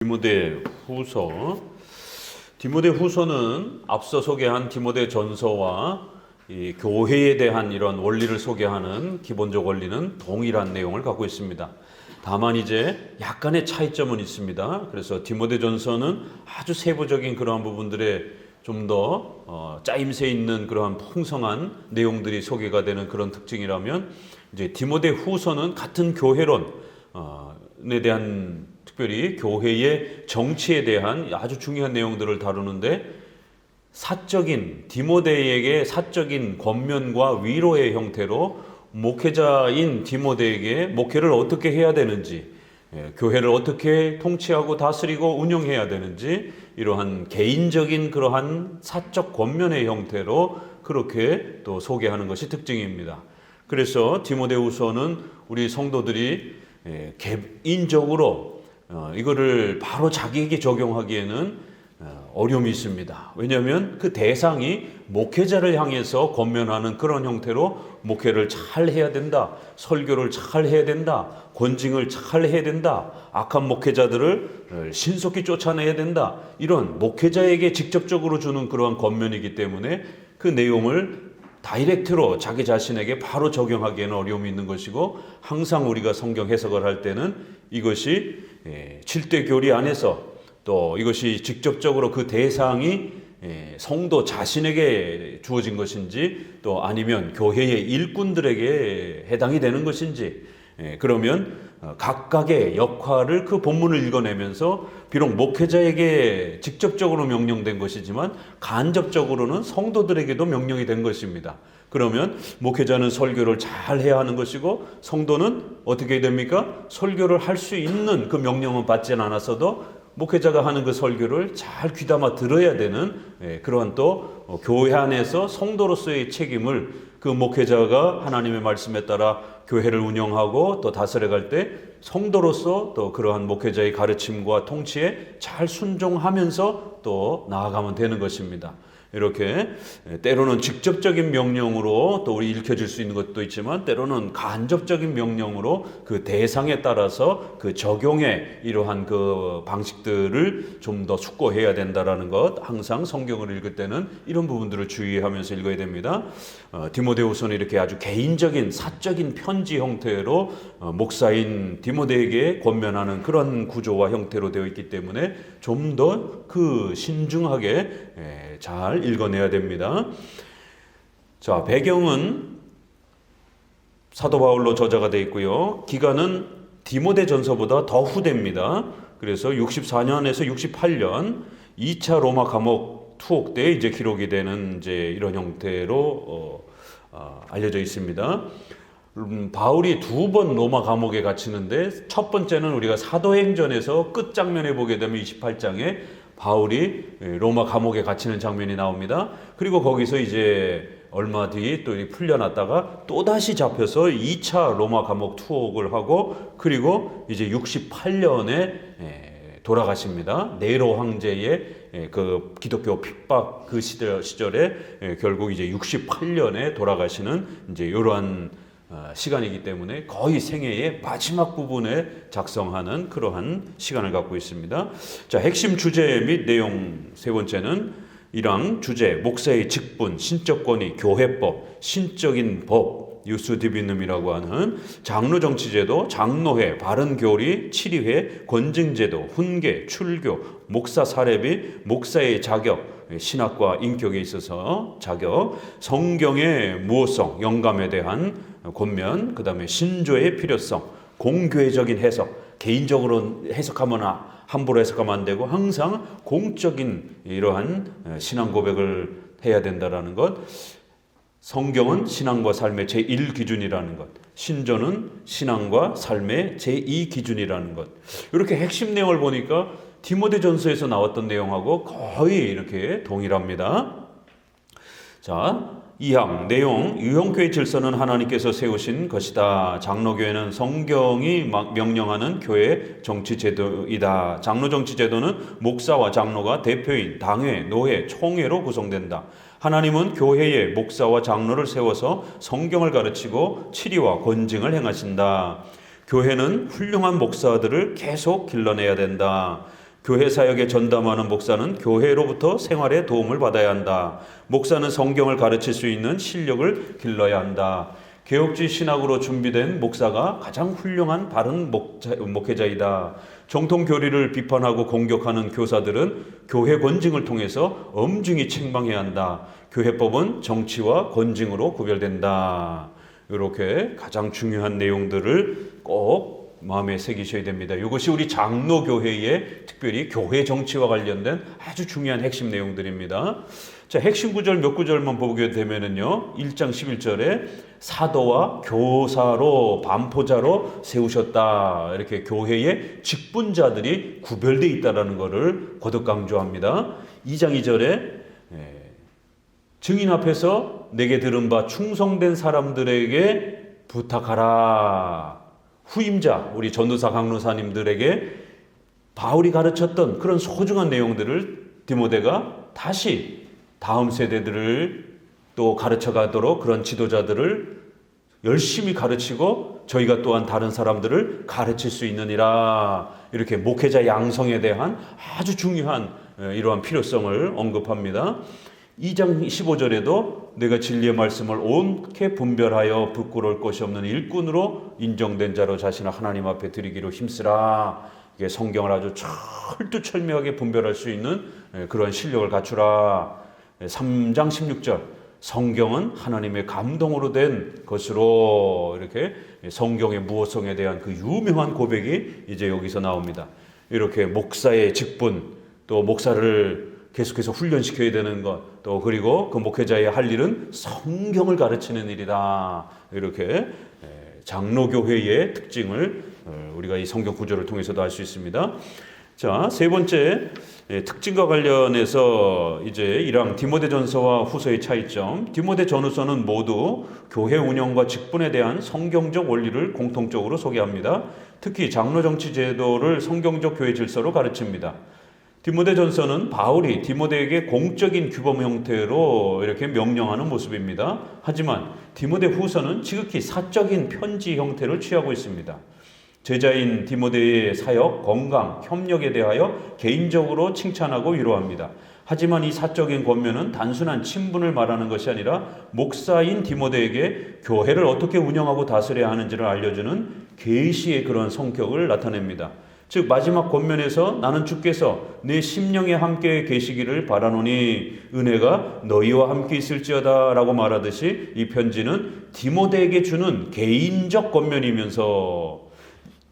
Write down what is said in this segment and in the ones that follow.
디모데 후서. 디모데 후서는 앞서 소개한 디모데 전서와 이 교회에 대한 이런 원리를 소개하는 기본적 원리는 동일한 내용을 갖고 있습니다. 다만 이제 약간의 차이점은 있습니다. 그래서 디모데 전서는 아주 세부적인 그러한 부분들에 좀 더 짜임새 있는 그러한 풍성한 내용들이 소개가 되는 그런 특징이라면, 이제 디모데 후서는 같은 교회론에 대한, 특별히 교회의 정치에 대한 아주 중요한 내용들을 다루는데, 디모데에게 사적인 권면과 위로의 형태로 목회자인 디모데에게 목회를 어떻게 해야 되는지, 교회를 어떻게 통치하고 다스리고 운영해야 되는지, 이러한 개인적인 그러한 사적 권면의 형태로 그렇게 또 소개하는 것이 특징입니다. 그래서 디모데후서는 우리 성도들이 개인적으로 이거를 바로 자기에게 적용하기에는 어려움이 있습니다. 왜냐하면 그 대상이 목회자를 향해서 권면하는 그런 형태로 목회를 잘 해야 된다, 설교를 잘 해야 된다, 권징을 잘 해야 된다, 악한 목회자들을 신속히 쫓아내야 된다, 이런 목회자에게 직접적으로 주는 그러한 권면이기 때문에 그 내용을 다이렉트로 자기 자신에게 바로 적용하기에는 어려움이 있는 것이고, 항상 우리가 성경 해석을 할 때는 이것이 7대 교리 안에서 또 이것이 직접적으로 그 대상이 성도 자신에게 주어진 것인지, 또 아니면 교회의 일꾼들에게 해당이 되는 것인지, 그러면 각각의 역할을 그 본문을 읽어내면서 비록 목회자에게 직접적으로 명령된 것이지만 간접적으로는 성도들에게도 명령이 된 것입니다. 그러면 목회자는 설교를 잘 해야 하는 것이고, 성도는 어떻게 됩니까? 설교를 할 수 있는 그 명령은 받지는 않았어도 목회자가 하는 그 설교를 잘 귀담아 들어야 되는, 그러한 또 교회 안에서 성도로서의 책임을 그 목회자가 하나님의 말씀에 따라 교회를 운영하고 또 다스려갈 때 성도로서 또 그러한 목회자의 가르침과 통치에 잘 순종하면서 또 나아가면 되는 것입니다. 이렇게 때로는 직접적인 명령으로 또 우리 읽혀질 수 있는 것도 있지만, 때로는 간접적인 명령으로 그 대상에 따라서 그 적용의 이러한 그 방식들을 좀 더 숙고해야 된다라는 것, 항상 성경을 읽을 때는 이런 부분들을 주의하면서 읽어야 됩니다. 디모데후서는 이렇게 아주 개인적인 사적인 편지 형태로 목사인 디모데에게 권면하는 그런 구조와 형태로 되어 있기 때문에 좀 더 그 신중하게 잘 읽어내야 됩니다. 자, 배경은 사도 바울로 저자가 되어 있고요. 기간은 디모데 전서보다 더 후대입니다. 그래서 64년에서 68년 2차 로마 감옥 투옥 때 이제 기록이 되는 이제 이런 형태로 알려져 있습니다. 바울이 두 번 로마 감옥에 갇히는데, 첫 번째는 우리가 사도행전에서 끝장면에 보게 되면 28장에 바울이 로마 감옥에 갇히는 장면이 나옵니다. 그리고 거기서 이제 얼마 뒤 또 풀려났다가 또다시 잡혀서 2차 로마 감옥 투옥을 하고, 그리고 이제 68년에 돌아가십니다. 네로 황제의 그 기독교 핍박 그 시절에 결국 이제 68년에 돌아가시는 이제 이러한 시간이기 때문에 거의 생애의 마지막 부분에 작성하는 그러한 시간을 갖고 있습니다. 자, 핵심 주제 및 내용 세 번째는 1항 주제, 목사의 직분, 신적 권위, 교회법, 신적인 법, 유스디비눔이라고 하는 장로 정치제도, 장로회, 바른 교리, 치리회, 권증제도, 훈계, 출교, 목사 사례비, 목사의 자격, 신학과 인격에 있어서 자격, 성경의 무호성, 영감에 대한 권면, 그 다음에 신조의 필요성, 공교회적인 해석, 개인적으로 해석하면 함부로 해석하면 안 되고 항상 공적인 이러한 신앙 고백을 해야 된다라는 것, 성경은 신앙과 삶의 제1기준이라는 것, 신조는 신앙과 삶의 제2기준이라는 것. 이렇게 핵심 내용을 보니까 디모데 전서에서 나왔던 내용하고 거의 이렇게 동일합니다. 자, 2항 내용, 유형교회 질서는 하나님께서 세우신 것이다. 장로교회는 성경이 명령하는 교회 정치제도이다. 장로 정치제도는 목사와 장로가 대표인 당회, 노회, 총회로 구성된다. 하나님은 교회에 목사와 장로를 세워서 성경을 가르치고 치리와 권징을 행하신다. 교회는 훌륭한 목사들을 계속 길러내야 된다. 교회 사역에 전담하는 목사는 교회로부터 생활에 도움을 받아야 한다. 목사는 성경을 가르칠 수 있는 실력을 길러야 한다. 개혁주의 신학으로 준비된 목사가 가장 훌륭한 바른 목회자이다. 정통 교리를 비판하고 공격하는 교사들은 교회 권징을 통해서 엄중히 책망해야 한다. 교회법은 정치와 권징으로 구별된다. 이렇게 가장 중요한 내용들을 꼭 마음에 새기셔야 됩니다. 이것이 우리 장로교회의 특별히 교회 정치와 관련된 아주 중요한 핵심 내용들입니다. 자, 핵심 구절 몇 구절만 보게 되면은요, 1장 11절에 사도와 교사로 반포자로 세우셨다. 이렇게 교회의 직분자들이 구별되어 있다는 것을 거듭 강조합니다. 2장 2절에 증인 앞에서 내게 들은 바 충성된 사람들에게 부탁하라. 후임자, 우리 전도사 강로사님들에게 바울이 가르쳤던 그런 소중한 내용들을 디모데가 다시 다음 세대들을 또 가르쳐 가도록 그런 지도자들을 열심히 가르치고 저희가 또한 다른 사람들을 가르칠 수 있느니라. 이렇게 목회자 양성에 대한 아주 중요한 이러한 필요성을 언급합니다. 2장 15절에도 내가 진리의 말씀을 옳게 분별하여 부끄러울 것이 없는 일꾼으로 인정된 자로 자신을 하나님 앞에 드리기로 힘쓰라. 이게 성경을 아주 철두철미하게 분별할 수 있는 그런 실력을 갖추라. 3장 16절 성경은 하나님의 감동으로 된 것으로 이렇게 성경의 무호성에 대한 그 유명한 고백이 이제 여기서 나옵니다. 이렇게 목사의 직분, 또 목사를 계속해서 훈련시켜야 되는 것, 또 그리고 그 목회자의 할 일은 성경을 가르치는 일이다. 이렇게 장로교회의 특징을 우리가 이 성경 구절을 통해서도 알 수 있습니다. 자, 세 번째 특징과 관련해서 이제 1항 디모데전서와 후서의 차이점. 디모데전후서는 모두 교회 운영과 직분에 대한 성경적 원리를 공통적으로 소개합니다. 특히 장로정치 제도를 성경적 교회 질서로 가르칩니다. 디모데전서는 바울이 디모데에게 공적인 규범 형태로 이렇게 명령하는 모습입니다. 하지만 디모데후서는 지극히 사적인 편지 형태를 취하고 있습니다. 제자인 디모데의 사역, 건강, 협력에 대하여 개인적으로 칭찬하고 위로합니다. 하지만 이 사적인 권면은 단순한 친분을 말하는 것이 아니라 목사인 디모데에게 교회를 어떻게 운영하고 다스려야 하는지를 알려주는 계시의 그런 성격을 나타냅니다. 즉 마지막 권면에서 나는 주께서 내 심령에 함께 계시기를 바라노니 은혜가 너희와 함께 있을지어다 라고 말하듯이 이 편지는 디모데에게 주는 개인적 권면이면서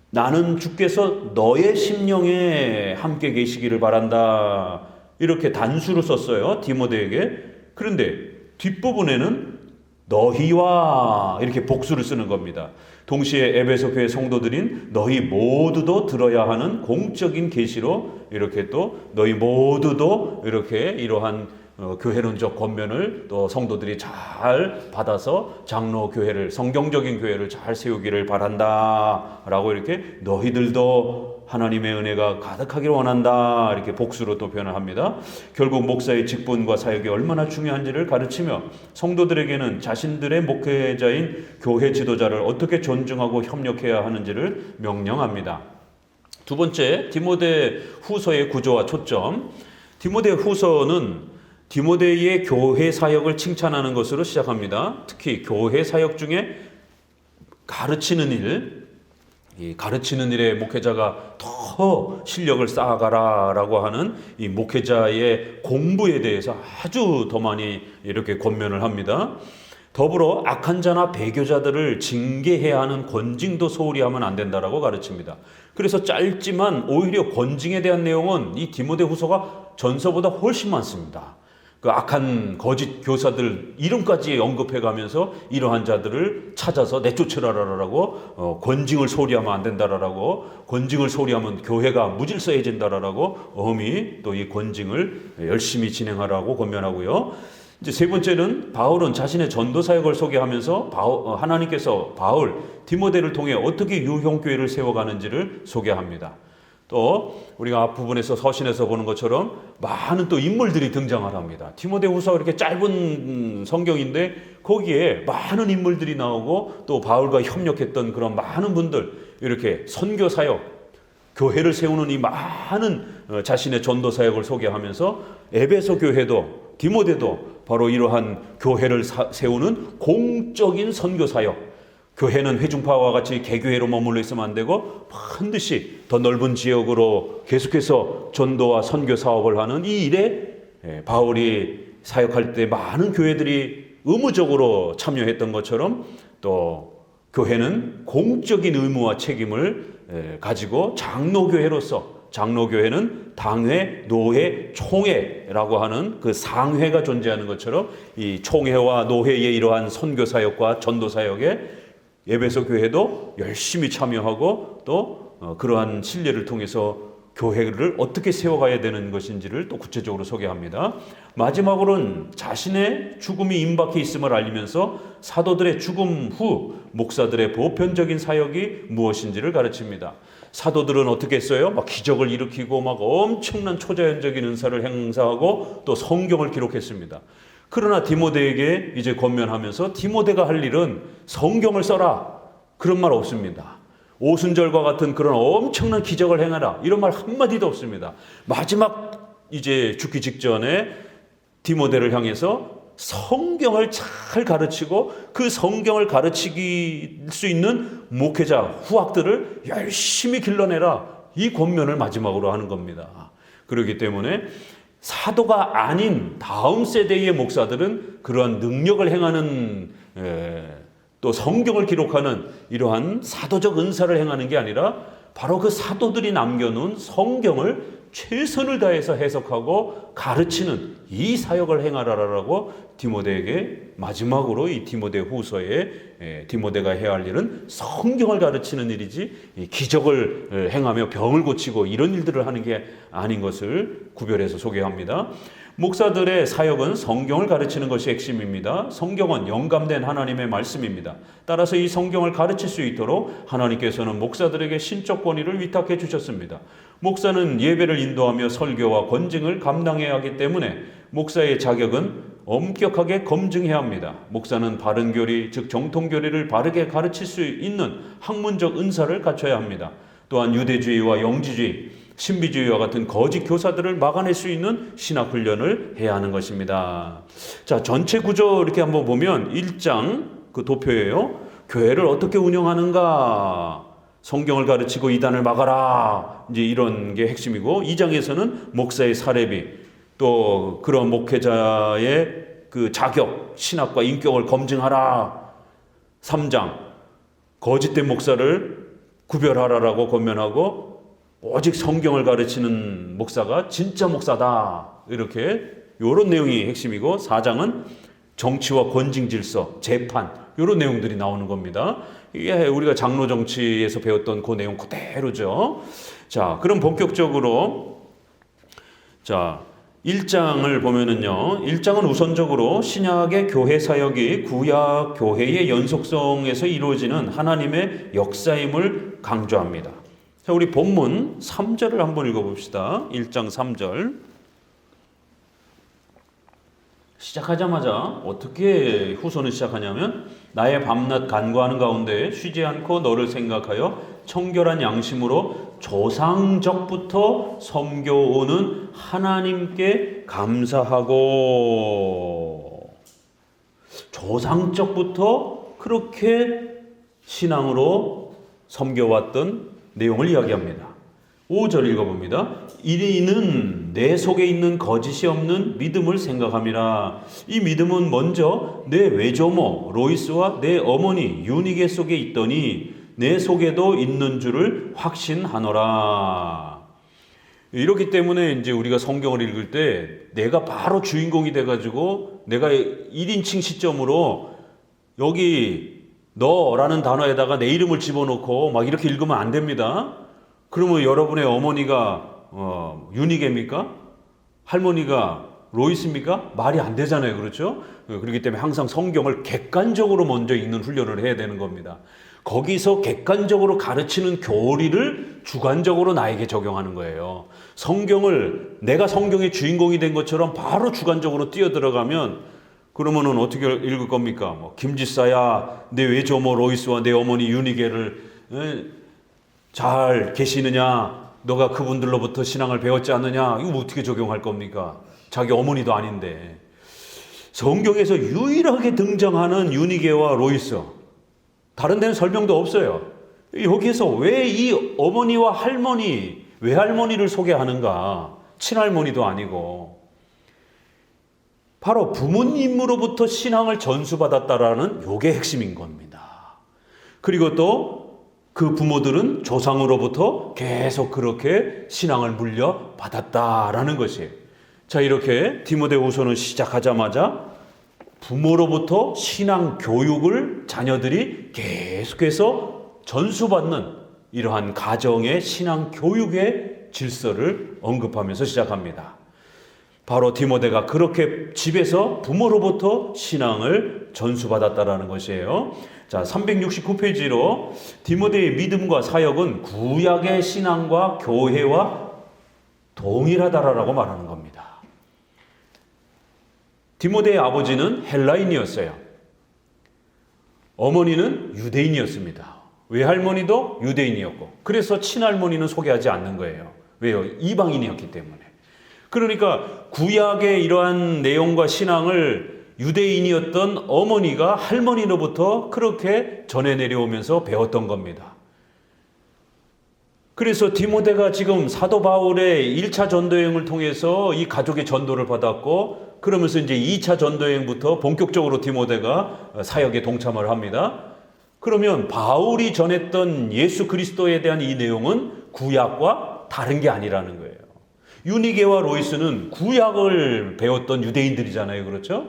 나는 주께서 너의 심령에 함께 계시기를 바란다. 이렇게 단수로 썼어요. 디모데에게. 그런데 뒷부분에는 너희와 이렇게 복수를 쓰는 겁니다. 동시에 에베소 교회 성도들인 너희 모두도 들어야 하는 공적인 계시로 이렇게 또 너희 모두도 이렇게 이러한 교회론적 권면을 또 성도들이 잘 받아서 장로 교회를 성경적인 교회를 잘 세우기를 바란다 라고 이렇게 너희들도 하나님의 은혜가 가득하기를 원한다 이렇게 복수로 또 표현을 합니다. 결국 목사의 직분과 사역이 얼마나 중요한지를 가르치며 성도들에게는 자신들의 목회자인 교회 지도자를 어떻게 존중하고 협력해야 하는지를 명령합니다. 두 번째, 디모데 후서의 구조와 초점. 디모데 후서는 디모데의 교회 사역을 칭찬하는 것으로 시작합니다. 특히 교회 사역 중에 가르치는 일, 이 가르치는 일에 목회자가 더 실력을 쌓아가라라고 하는 이 목회자의 공부에 대해서 아주 더 많이 이렇게 권면을 합니다. 더불어 악한 자나 배교자들을 징계해야 하는 권징도 소홀히 하면 안 된다라고 가르칩니다. 그래서 짧지만 오히려 권징에 대한 내용은 이 디모데 후서가 전서보다 훨씬 많습니다. 그 악한 거짓 교사들 이름까지 언급해가면서 이러한 자들을 찾아서 내쫓으라라고 권징을 소홀히하면 안 된다라고 권징을 소홀히하면 교회가 무질서해진다라고 엄히 또 이 권징을 열심히 진행하라고 권면하고요. 이제 세 번째는 바울은 자신의 전도 사역을 소개하면서 하나님께서 바울 디모데를 통해 어떻게 유형교회를 세워가는지를 소개합니다. 또 우리가 앞부분에서 서신에서 보는 것처럼 많은 또 인물들이 등장을 합니다. 디모데후서가 이렇게 짧은 성경인데 거기에 많은 인물들이 나오고 또 바울과 협력했던 그런 많은 분들 이렇게 선교 사역 교회를 세우는 이 많은 자신의 전도 사역을 소개하면서 에베소 교회도 디모데도 바로 이러한 교회를 세우는 공적인 선교 사역, 교회는 회중파와 같이 개교회로 머물러 있으면 안 되고 반드시 더 넓은 지역으로 계속해서 전도와 선교 사업을 하는 이 일에 바울이 사역할 때 많은 교회들이 의무적으로 참여했던 것처럼 또 교회는 공적인 의무와 책임을 가지고 장로교회로서, 장로교회는 당회, 노회, 총회라고 하는 그 상회가 존재하는 것처럼 이 총회와 노회의 이러한 선교 사역과 전도 사역에 에베소 교회도 열심히 참여하고 또 그러한 신뢰를 통해서 교회를 어떻게 세워가야 되는 것인지를 또 구체적으로 소개합니다. 마지막으로는 자신의 죽음이 임박해 있음을 알리면서 사도들의 죽음 후 목사들의 보편적인 사역이 무엇인지를 가르칩니다. 사도들은 어떻게 했어요? 막 기적을 일으키고 막 엄청난 초자연적인 은사를 행사하고 또 성경을 기록했습니다. 그러나 디모데에게 이제 권면하면서 디모데가 할 일은 성경을 써라, 그런 말 없습니다. 오순절과 같은 그런 엄청난 기적을 행하라, 이런 말 한마디도 없습니다. 마지막 이제 죽기 직전에 디모데를 향해서 성경을 잘 가르치고 그 성경을 가르치기 수 있는 목회자 후학들을 열심히 길러내라, 이 권면을 마지막으로 하는 겁니다. 그렇기 때문에 사도가 아닌 다음 세대의 목사들은 그러한 능력을 행하는 또 성경을 기록하는 이러한 사도적 은사를 행하는 게 아니라 바로 그 사도들이 남겨놓은 성경을 최선을 다해서 해석하고 가르치는 이 사역을 행하라라고 디모데에게 마지막으로 이 디모데 후서에 디모데가 해야 할 일은 성경을 가르치는 일이지 기적을 행하며 병을 고치고 이런 일들을 하는 게 아닌 것을 구별해서 소개합니다. 목사들의 사역은 성경을 가르치는 것이 핵심입니다. 성경은 영감된 하나님의 말씀입니다. 따라서 이 성경을 가르칠 수 있도록 하나님께서는 목사들에게 신적 권위를 위탁해 주셨습니다. 목사는 예배를 인도하며 설교와 권징을 감당해야 하기 때문에 목사의 자격은 엄격하게 검증해야 합니다. 목사는 바른 교리, 즉 정통교리를 바르게 가르칠 수 있는 학문적 은사를 갖춰야 합니다. 또한 유대주의와 영지주의, 신비주의와 같은 거짓 교사들을 막아낼 수 있는 신학훈련을 해야 하는 것입니다. 자, 전체 구조 이렇게 한번 보면 1장 그 도표예요. 교회를 어떻게 운영하는가, 성경을 가르치고 이단을 막아라, 이제 이런 게 핵심이고, 2장에서는 목사의 사례비, 또 그런 목회자의 그 자격, 신학과 인격을 검증하라. 3장 거짓된 목사를 구별하라라고 권면하고 오직 성경을 가르치는 목사가 진짜 목사다, 이렇게 이런 내용이 핵심이고, 4장은 정치와 권징 질서, 재판, 이런 내용들이 나오는 겁니다. 이게 우리가 장로 정치에서 배웠던 그 내용 그대로죠. 자, 그럼 본격적으로 1장을 보면은요, 1장은 우선적으로 신약의 교회 사역이 구약 교회의 연속성에서 이루어지는 하나님의 역사임을 강조합니다. 자, 우리 본문 3절을 한번 읽어봅시다. 1장 3절. 시작하자마자 어떻게 후손을 시작하냐면, 나의 밤낮 간구하는 가운데 쉬지 않고 너를 생각하여 청결한 양심으로 조상적부터 섬겨오는 하나님께 감사하고. 조상적부터 그렇게 신앙으로 섬겨왔던 내용을 이야기합니다. 5절 읽어봅니다. 이는 내 속에 있는 거짓이 없는 믿음을 생각함이라. 이 믿음은 먼저 내 외조모 로이스와 내 어머니 유니게 속에 있더니 내 속에도 있는 줄을 확신하노라. 이렇기 때문에 이제 우리가 성경을 읽을 때 내가 바로 주인공이 돼가지고 내가 1인칭 시점으로 여기 너라는 단어에다가 내 이름을 집어넣고 막 이렇게 읽으면 안 됩니다. 그러면 여러분의 어머니가 유니게입니까? 할머니가 로이스입니까? 말이 안 되잖아요. 그렇죠? 그렇기 때문에 항상 성경을 객관적으로 먼저 읽는 훈련을 해야 되는 겁니다. 거기서 객관적으로 가르치는 교리를 주관적으로 나에게 적용하는 거예요. 성경을 내가 성경의 주인공이 된 것처럼 바로 주관적으로 뛰어들어가면 그러면은 어떻게 읽을 겁니까? 뭐 김지사야, 내 외조모 로이스와 내 어머니 유니게를 잘 계시느냐? 너가 그분들로부터 신앙을 배웠지 않느냐? 이거 어떻게 적용할 겁니까? 자기 어머니도 아닌데. 성경에서 유일하게 등장하는 유니게와 로이스, 다른 데는 설명도 없어요. 여기에서 왜 이 어머니와 할머니, 외할머니를 소개하는가? 친할머니도 아니고. 바로 부모님으로부터 신앙을 전수받았다라는 요게 핵심인 겁니다. 그리고 또 그 부모들은 조상으로부터 계속 그렇게 신앙을 물려받았다라는 것이에요. 자, 이렇게 디모데후서는 시작하자마자 부모로부터 신앙 교육을 자녀들이 계속해서 전수받는 이러한 가정의 신앙 교육의 질서를 언급하면서 시작합니다. 바로 디모데가 그렇게 집에서 부모로부터 신앙을 전수받았다라는 것이에요. 자, 369페이지로 디모데의 믿음과 사역은 구약의 신앙과 교회와 동일하다라고 말하는 겁니다. 디모데의 아버지는 헬라인이었어요. 어머니는 유대인이었습니다. 외할머니도 유대인이었고, 그래서 친할머니는 소개하지 않는 거예요. 왜요? 이방인이었기 때문에. 그러니까 구약의 이러한 내용과 신앙을 유대인이었던 어머니가 할머니로부터 그렇게 전해 내려오면서 배웠던 겁니다. 그래서 디모데가 지금 사도 바울의 1차 전도여행을 통해서 이 가족의 전도를 받았고, 그러면서 이제 2차 전도여행부터 본격적으로 디모데가 사역에 동참을 합니다. 그러면 바울이 전했던 예수 그리스도에 대한 이 내용은 구약과 다른 게 아니라는 거예요. 유니게와 로이스는 구약을 배웠던 유대인들이잖아요. 그렇죠?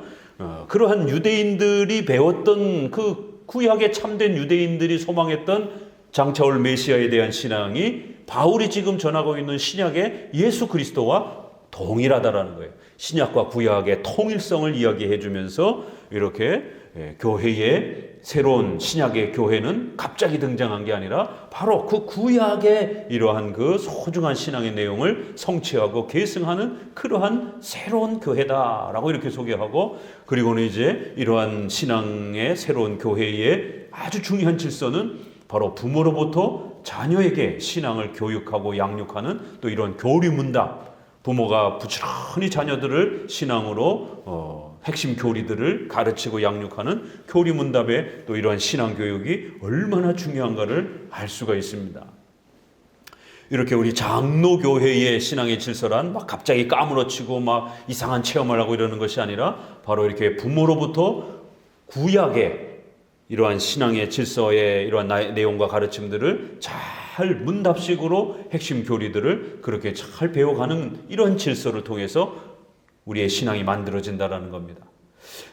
그러한 유대인들이 배웠던 그 구약에 참된 유대인들이 소망했던 장차올 메시아에 대한 신앙이 바울이 지금 전하고 있는 신약의 예수 그리스도와 동일하다라는 거예요. 신약과 구약의 통일성을 이야기해 주면서 이렇게 교회의 새로운 신약의 교회는 갑자기 등장한 게 아니라 바로 그 구약의 이러한 그 소중한 신앙의 내용을 성취하고 계승하는 그러한 새로운 교회다라고 이렇게 소개하고, 그리고는 이제 이러한 신앙의 새로운 교회의 아주 중요한 질서는 바로 부모로부터 자녀에게 신앙을 교육하고 양육하는 또 이런 교리문답, 부모가 부지런히 자녀들을 신앙으로 핵심 교리들을 가르치고 양육하는 교리문답의 또 이러한 신앙교육이 얼마나 중요한가를 알 수가 있습니다. 이렇게 우리 장로교회의 신앙의 질서란 막 갑자기 까무러치고 막 이상한 체험을 하고 이러는 것이 아니라 바로 이렇게 부모로부터 구약의 이러한 신앙의 질서의 이러한 내용과 가르침들을 잘 문답식으로 핵심 교리들을 그렇게 잘 배워가는 이런 질서를 통해서 우리의 신앙이 만들어진다라는 겁니다.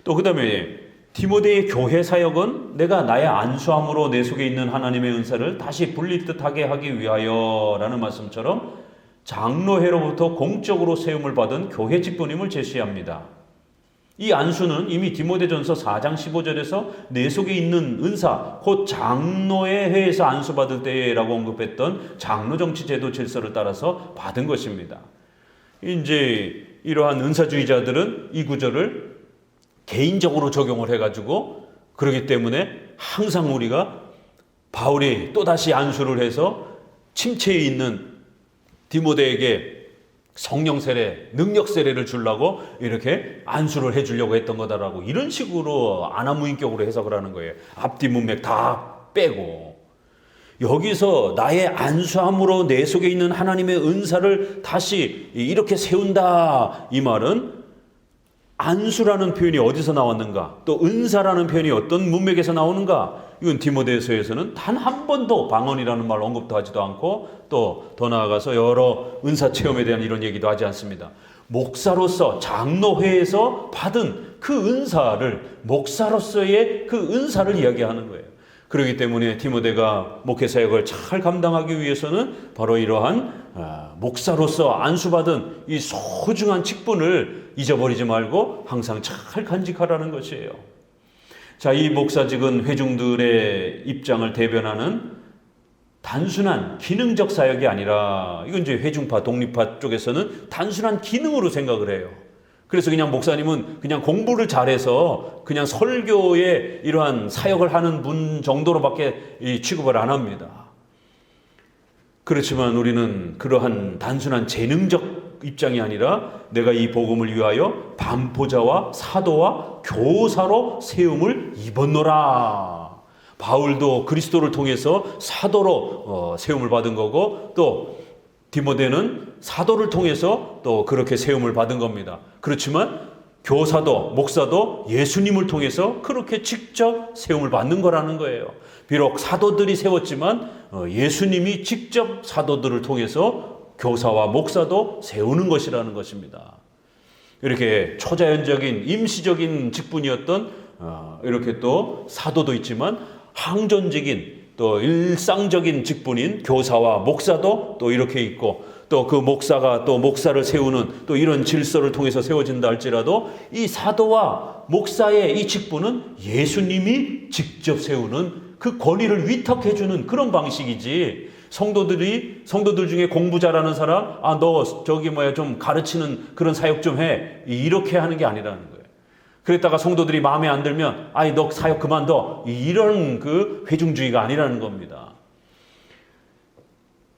또 그 다음에 디모데의 교회 사역은 내가 나의 안수함으로 내 속에 있는 하나님의 은사를 다시 불리듯하게 하기 위하여라는 말씀처럼 장로회로부터 공적으로 세움을 받은 교회 직분임을 제시합니다. 이 안수는 이미 디모데전서 4장 15절에서 내 속에 있는 은사, 곧 장로의 회에서 안수받을 때라고 언급했던 장로정치제도 질서를 따라서 받은 것입니다. 이제 이러한 은사주의자들은 이 구절을 개인적으로 적용을 해가지고, 그렇기 때문에 항상 우리가 바울이 또다시 안수를 해서 침체에 있는 디모데에게 성령 세례, 능력 세례를 주려고 이렇게 안수를 해주려고 했던 거다라고 이런 식으로 아나무인격으로 해석을 하는 거예요. 앞뒤 문맥 다 빼고. 여기서 나의 안수함으로 내 속에 있는 하나님의 은사를 다시 이렇게 세운다, 이 말은 안수라는 표현이 어디서 나왔는가, 또 은사라는 표현이 어떤 문맥에서 나오는가, 이건 디모데서에서는 단 한 번도 방언이라는 말 언급도 하지도 않고, 또 더 나아가서 여러 은사 체험에 대한 이런 얘기도 하지 않습니다. 목사로서 장로회에서 받은 그 은사를, 목사로서의 그 은사를 이야기하는 거예요. 그렇기 때문에 디모데가 목회 사역을 잘 감당하기 위해서는 바로 이러한 목사로서 안수받은 이 소중한 직분을 잊어버리지 말고 항상 잘 간직하라는 것이에요. 자, 이 목사직은 회중들의 입장을 대변하는 단순한 기능적 사역이 아니라, 이건 이제 회중파, 독립파 쪽에서는 단순한 기능으로 생각을 해요. 그래서 그냥 목사님은 그냥 공부를 잘해서 그냥 설교에 이러한 사역을 하는 분 정도로밖에 취급을 안 합니다. 그렇지만 우리는 그러한 단순한 재능적 입장이 아니라 내가 이 복음을 위하여 반포자와 사도와 교사로 세움을 입었노라. 바울도 그리스도를 통해서 사도로 세움을 받은 거고, 또 디모데는 사도를 통해서 또 그렇게 세움을 받은 겁니다. 그렇지만 교사도 목사도 예수님을 통해서 그렇게 직접 세움을 받는 거라는 거예요. 비록 사도들이 세웠지만 예수님이 직접 사도들을 통해서 교사와 목사도 세우는 것이라는 것입니다. 이렇게 초자연적인 임시적인 직분이었던 이렇게 또 사도도 있지만 항전적인 또 일상적인 직분인 교사와 목사도 또 이렇게 있고, 또 그 목사가 또 목사를 세우는 또 이런 질서를 통해서 세워진다 할지라도 이 사도와 목사의 이 직분은 예수님이 직접 세우는 그 권위를 위탁해 주는 그런 방식이지, 성도들 중에 공부 잘하는 사람, 너 좀 가르치는 그런 사역 좀 해, 이렇게 하는 게 아니라는 거예요. 그랬다가 성도들이 마음에 안 들면 너 사역 그만둬, 이런 그 회중주의가 아니라는 겁니다.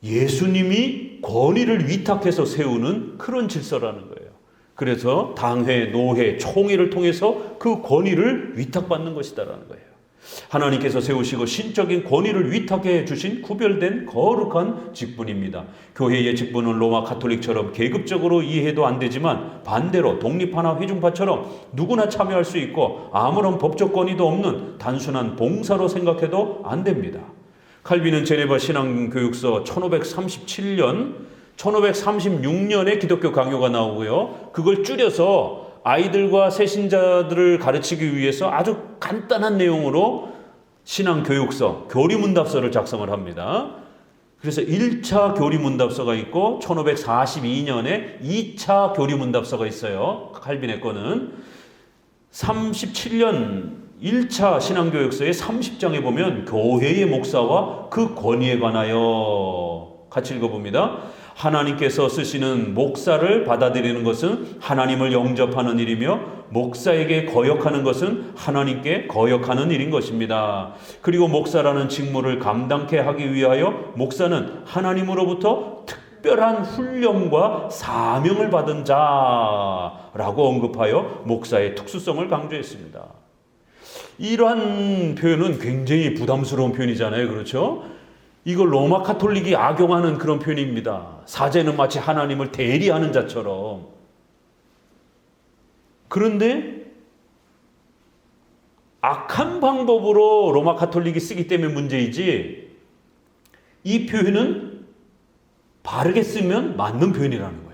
예수님이 권위를 위탁해서 세우는 그런 질서라는 거예요. 그래서 당회, 노회, 총회를 통해서 그 권위를 위탁받는 것이다라는 거예요. 하나님께서 세우시고 신적인 권위를 위탁해 주신 구별된 거룩한 직분입니다. 교회의 직분은 로마 가톨릭처럼 계급적으로 이해도 안 되지만 반대로 독립파나 회중파처럼 누구나 참여할 수 있고 아무런 법적 권위도 없는 단순한 봉사로 생각해도 안 됩니다. 칼빈은 제네바 신앙교육서 1536년에 기독교 강요가 나오고요. 그걸 줄여서 아이들과 새신자들을 가르치기 위해서 아주 간단한 내용으로 신앙교육서, 교리문답서를 작성을 합니다. 그래서 1차 교리문답서가 있고 1542년에 2차 교리문답서가 있어요. 칼빈의 거는 37년 1차 신앙교육서의 30장에 보면 교회의 목사와 그 권위에 관하여 같이 읽어봅니다. 하나님께서 쓰시는 목사를 받아들이는 것은 하나님을 영접하는 일이며 목사에게 거역하는 것은 하나님께 거역하는 일인 것입니다. 그리고 목사라는 직무를 감당케 하기 위하여 목사는 하나님으로부터 특별한 훈련과 사명을 받은 자라고 언급하여 목사의 특수성을 강조했습니다. 이러한 표현은 굉장히 부담스러운 표현이잖아요. 그렇죠? 이걸 로마 가톨릭이 악용하는 그런 표현입니다. 사제는 마치 하나님을 대리하는 자처럼. 그런데 악한 방법으로 로마 가톨릭이 쓰기 때문에 문제이지, 이 표현은 바르게 쓰면 맞는 표현이라는 거예요.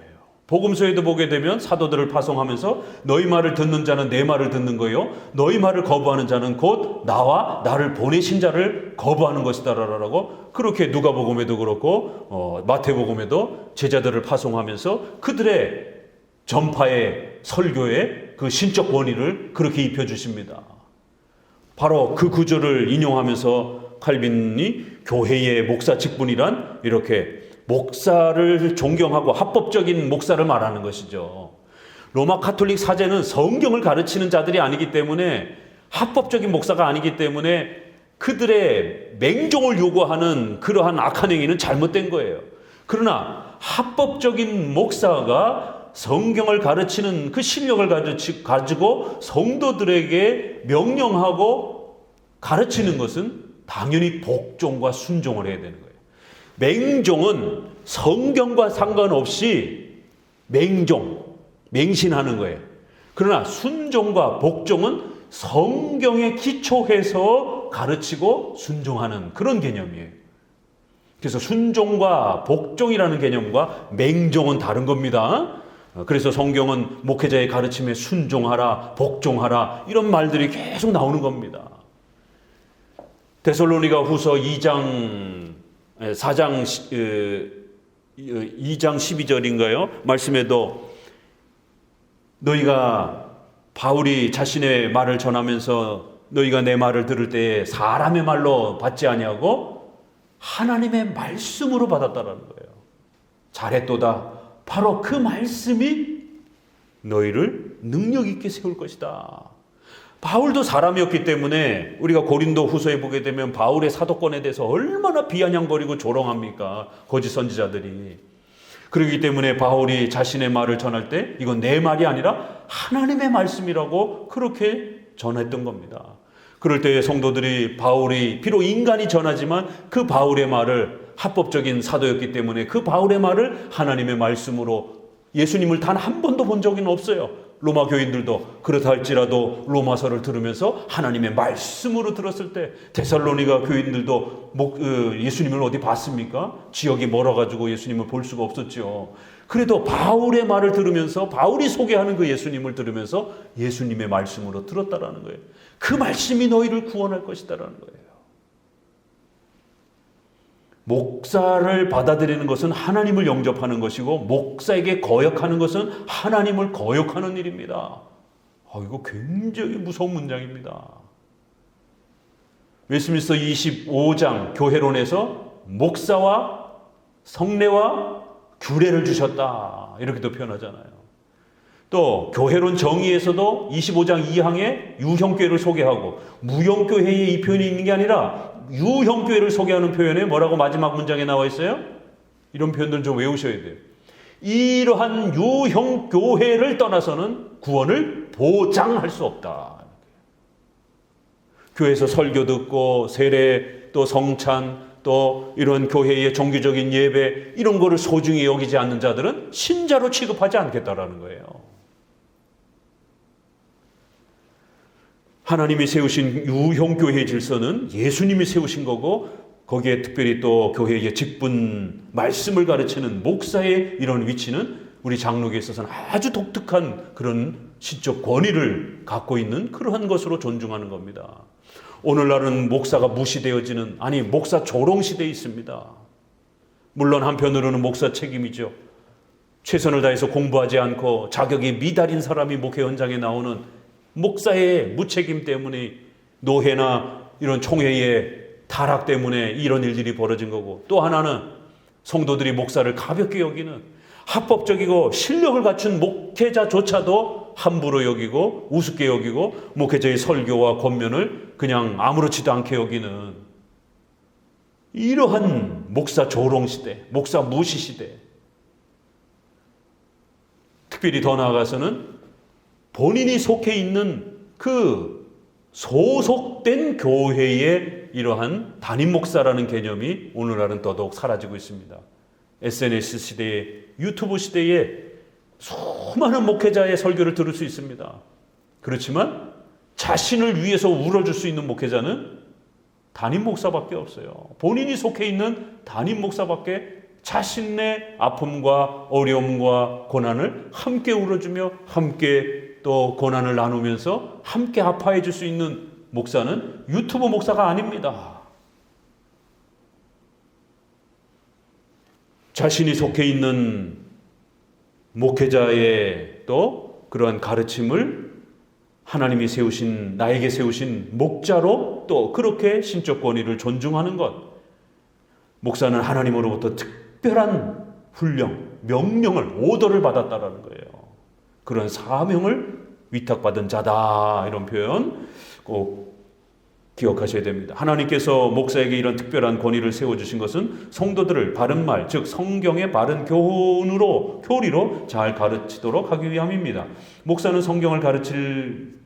복음서에도 보게 되면 사도들을 파송하면서 너희 말을 듣는 자는 내 말을 듣는 거요, 너희 말을 거부하는 자는 곧 나와 나를 보내신 자를 거부하는 것이다 라고, 그렇게 누가복음에도 그렇고 마태복음에도 제자들을 파송하면서 그들의 전파의 설교의 그 신적 권위를 그렇게 입혀주십니다. 바로 그 구절을 인용하면서 칼빈이 교회의 목사 직분이란 이렇게 목사를 존경하고 합법적인 목사를 말하는 것이죠. 로마 가톨릭 사제는 성경을 가르치는 자들이 아니기 때문에, 합법적인 목사가 아니기 때문에 그들의 맹종을 요구하는 그러한 악한 행위는 잘못된 거예요. 그러나 합법적인 목사가 성경을 가르치는 그 실력을 가지고 성도들에게 명령하고 가르치는 것은 당연히 복종과 순종을 해야 되는 거예요. 맹종은 성경과 상관없이 맹신하는 거예요. 그러나 순종과 복종은 성경에 기초해서 가르치고 순종하는 그런 개념이에요. 그래서 순종과 복종이라는 개념과 맹종은 다른 겁니다. 그래서 성경은 목회자의 가르침에 순종하라, 복종하라, 이런 말들이 계속 나오는 겁니다. 데살로니가 후서 2장 12절인가요? 말씀에도 너희가, 바울이 자신의 말을 전하면서 너희가 내 말을 들을 때에 사람의 말로 받지 아니하고 하나님의 말씀으로 받았다라는 거예요. 잘했도다. 바로 그 말씀이 너희를 능력 있게 세울 것이다. 바울도 사람이었기 때문에 우리가 고린도 후서에 보게 되면 바울의 사도권에 대해서 얼마나 비아냥거리고 조롱합니까? 거짓 선지자들이. 그렇기 때문에 바울이 자신의 말을 전할 때 이건 내 말이 아니라 하나님의 말씀이라고 그렇게 전했던 겁니다. 그럴 때 성도들이 바울이 비록 인간이 전하지만 그 바울의 말을 합법적인 사도였기 때문에 그 바울의 말을 하나님의 말씀으로 예수님을 단 한 번도 본 적은 없어요. 로마 교인들도 그렇다 할지라도 로마서를 들으면서 하나님의 말씀으로 들었을 때 데살로니가 교인들도 예수님을 어디 봤습니까? 지역이 멀어가지고 예수님을 볼 수가 없었죠. 그래도 바울의 말을 들으면서 바울이 소개하는 그 예수님을 들으면서 예수님의 말씀으로 들었다라는 거예요. 그 말씀이 너희를 구원할 것이다라는 거예요. 목사를 받아들이는 것은 하나님을 영접하는 것이고 목사에게 거역하는 것은 하나님을 거역하는 일입니다. 이거 굉장히 무서운 문장입니다. 웨스민스터 25장 교회론에서 목사와 성례와 규례를 주셨다 이렇게도 표현하잖아요. 또 교회론 정의에서도 25장 2항에 유형교회를 소개하고 무형교회에 이 표현이 있는 게 아니라 유형교회를 소개하는 표현에 뭐라고 마지막 문장에 나와 있어요? 이런 표현들 좀 외우셔야 돼요. 이러한 유형교회를 떠나서는 구원을 보장할 수 없다. 교회에서 설교 듣고 세례 또 성찬 또 이런 교회의 정규적인 예배 이런 거를 소중히 여기지 않는 자들은 신자로 취급하지 않겠다라는 거예요. 하나님이 세우신 유형교회 질서는 예수님이 세우신 거고 거기에 특별히 또 교회의 직분 말씀을 가르치는 목사의 이런 위치는 우리 장로교에 있어서는 아주 독특한 그런 신적 권위를 갖고 있는 그러한 것으로 존중하는 겁니다. 오늘날은 목사가 무시되어지는 목사 조롱시대에 있습니다. 물론 한편으로는 목사 책임이죠. 최선을 다해서 공부하지 않고 자격이 미달인 사람이 목회 현장에 나오는 목사의 무책임 때문에 노회나 이런 총회의 타락 때문에 이런 일들이 벌어진 거고 또 하나는 성도들이 목사를 가볍게 여기는 합법적이고 실력을 갖춘 목회자조차도 함부로 여기고 우습게 여기고 목회자의 설교와 권면을 그냥 아무렇지도 않게 여기는 이러한 목사 조롱 시대, 목사 무시 시대. 특별히 더 나아가서는 본인이 속해 있는 그 소속된 교회의 이러한 담임 목사라는 개념이 오늘날은 더더욱 사라지고 있습니다. SNS 시대에 유튜브 시대에 수많은 목회자의 설교를 들을 수 있습니다. 그렇지만 자신을 위해서 울어줄 수 있는 목회자는 담임 목사밖에 없어요. 본인이 속해 있는 담임 목사밖에 자신의 아픔과 어려움과 고난을 함께 울어주며 함께 또 고난을 나누면서 함께 아파해 줄 수 있는 목사는 유튜브 목사가 아닙니다. 자신이 속해 있는 목회자의 또 그러한 가르침을 하나님이 세우신 나에게 세우신 목자로 또 그렇게 신적 권위를 존중하는 것. 목사는 하나님으로부터 특별한 훈령, 명령을 오더를 받았다라는 거예요. 그런 사명을 위탁받은 자다 이런 표현 꼭 기억하셔야 됩니다. 하나님께서 목사에게 이런 특별한 권위를 세워주신 것은 성도들을 바른 말, 즉 성경의 바른 교리로 잘 가르치도록 하기 위함입니다. 목사는 성경을 가르칠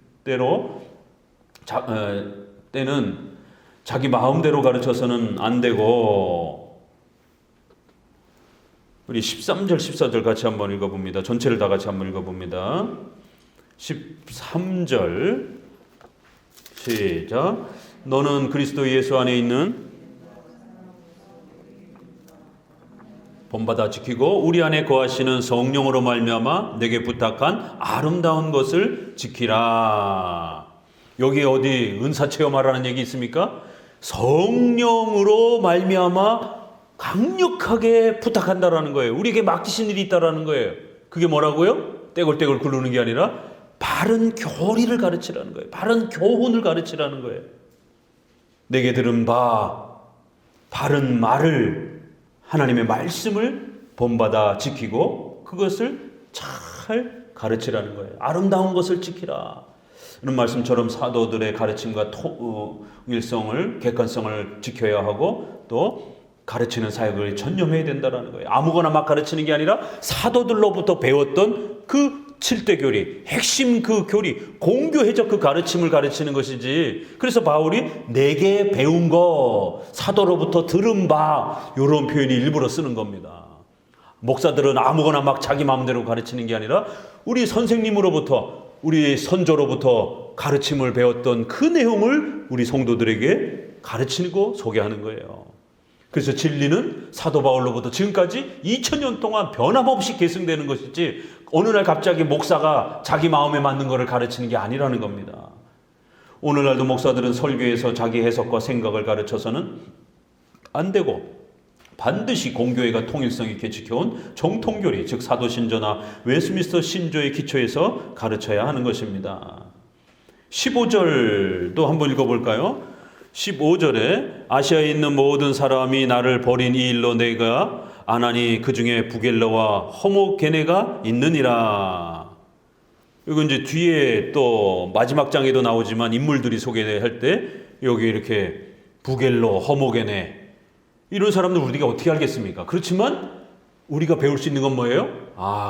때는 자기 마음대로 가르쳐서는 안 되고 우리 13절 14절 같이 한번 읽어봅니다. 전체를 다 같이 한번 읽어봅니다. 13절 시작. 너는 그리스도 예수 안에 있는 본받아 지키고 우리 안에 거하시는 성령으로 말미암아 내게 부탁한 아름다운 것을 지키라. 여기 어디 은사 체험하라는 얘기 있습니까? 성령으로 말미암아 강력하게 부탁한다라는 거예요. 우리에게 맡기신 일이 있다라는 거예요. 그게 뭐라고요? 떼굴떼굴 굴르는 게 아니라 바른 교리를 가르치라는 거예요. 바른 교훈을 가르치라는 거예요. 내게 들은 바 바른 말을 하나님의 말씀을 본받아 지키고 그것을 잘 가르치라는 거예요. 아름다운 것을 지키라. 이런 말씀처럼 사도들의 가르침과 통일성을, 객관성을 지켜야 하고 또 가르치는 사역을 전념해야 된다는 거예요. 아무거나 막 가르치는 게 아니라 사도들로부터 배웠던 그 7대 교리, 핵심 그 교리, 공교회적 그 가르침을 가르치는 것이지. 그래서 바울이 내게 배운 거, 사도로부터 들은 바, 이런 표현이 일부러 쓰는 겁니다. 목사들은 아무거나 막 자기 마음대로 가르치는 게 아니라 우리 선생님으로부터, 우리 선조로부터 가르침을 배웠던 그 내용을 우리 성도들에게 가르치고 소개하는 거예요. 그래서 진리는 사도 바울로부터 지금까지 2000년 동안 변함없이 계승되는 것이지 어느 날 갑자기 목사가 자기 마음에 맞는 것을 가르치는 게 아니라는 겁니다. 오늘날도 목사들은 설교에서 자기 해석과 생각을 가르쳐서는 안 되고 반드시 공교회가 통일성 있게 지켜온 정통교리, 즉 사도신조나 웨스트민스터 신조의 기초에서 가르쳐야 하는 것입니다. 15절도 한번 읽어볼까요? 15절에 아시아에 있는 모든 사람이 나를 버린 이 일로 내가 아나니 그 중에 부겔러와 허모게네가 있느니라. 이건 이제 뒤에 또 마지막 장에도 나오지만 인물들이 소개할 때 여기 이렇게 부겔러, 허모게네 이런 사람들 우리가 어떻게 알겠습니까? 그렇지만 우리가 배울 수 있는 건 뭐예요?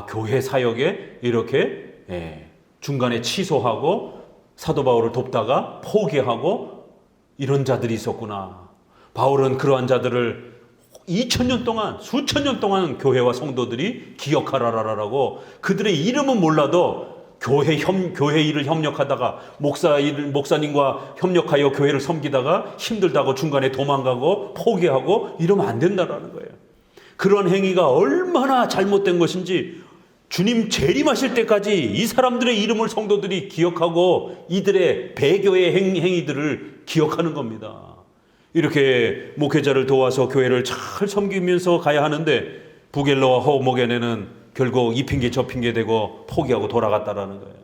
교회 사역에 이렇게 중간에 취소하고 사도 바울을 돕다가 포기하고 이런 자들이 있었구나. 바울은 그러한 자들을 2000년 동안, 수천 년 동안 교회와 성도들이 기억하라라고 그들의 이름은 몰라도 교회 일을 협력하다가 목사님과 협력하여 교회를 섬기다가 힘들다고 중간에 도망가고 포기하고 이러면 안 된다라는 거예요. 그런 행위가 얼마나 잘못된 것인지 주님 재림하실 때까지 이 사람들의 이름을 성도들이 기억하고 이들의 배교의 행위들을 기억하는 겁니다. 이렇게 목회자를 도와서 교회를 잘 섬기면서 가야 하는데 부겔러와 허모게네는 결국 이 핑계 저 핑계 대고 포기하고 돌아갔다라는 거예요.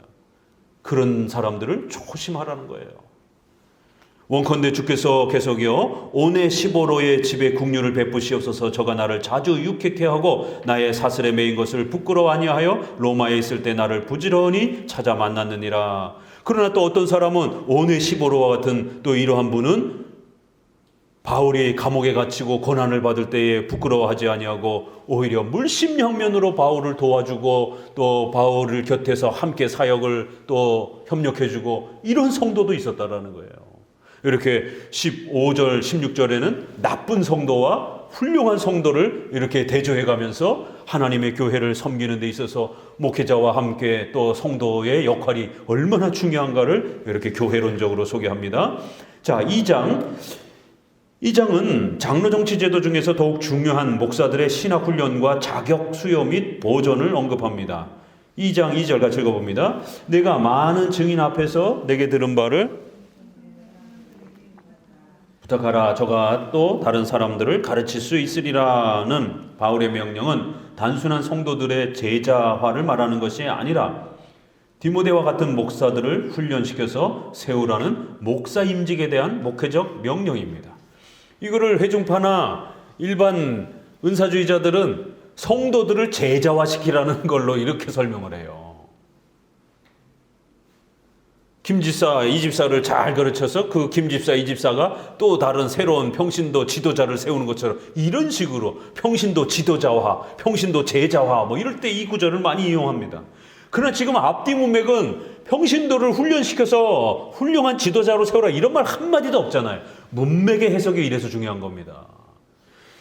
그런 사람들을 조심하라는 거예요. 원컨대 주께서 계속이요 오네시보로의 집에 국류를 베푸시옵소서. 저가 나를 자주 유쾌케 하고 나의 사슬에 매인 것을 부끄러워 아니하여 로마에 있을 때 나를 부지런히 찾아 만났느니라. 그러나 또 어떤 사람은 오네시보로와 같은 또 이러한 분은 바울이 감옥에 갇히고 고난을 받을 때에 부끄러워하지 아니하고 오히려 물심양면으로 바울을 도와주고 또 바울을 곁에서 함께 사역을 또 협력해주고 이런 성도도 있었다라는 거예요. 이렇게 15절, 16절에는 나쁜 성도와 훌륭한 성도를 이렇게 대조해가면서 하나님의 교회를 섬기는 데 있어서 목회자와 함께 또 성도의 역할이 얼마나 중요한가를 이렇게 교회론적으로 소개합니다. 자, 2장은 장로정치제도 중에서 더욱 중요한 목사들의 신학훈련과 자격 수요 및 보존을 언급합니다. 2장 2절 같이 읽어봅니다. 내가 많은 증인 앞에서 내게 들은 바를 부탁하라. 저가 또 다른 사람들을 가르칠 수 있으리라는 바울의 명령은 단순한 성도들의 제자화를 말하는 것이 아니라 디모데와 같은 목사들을 훈련시켜서 세우라는 목사 임직에 대한 목회적 명령입니다. 이거를 회중파나 일반 은사주의자들은 성도들을 제자화시키라는 걸로 이렇게 설명을 해요. 김집사, 이집사를 잘 가르쳐서 그 김집사, 이집사가 또 다른 새로운 평신도 지도자를 세우는 것처럼 이런 식으로 평신도 지도자화, 평신도 제자화 뭐 이럴 때 이 구절을 많이 이용합니다. 그러나 지금 앞뒤 문맥은 평신도를 훈련시켜서 훌륭한 지도자로 세우라 이런 말 한마디도 없잖아요. 문맥의 해석이 이래서 중요한 겁니다.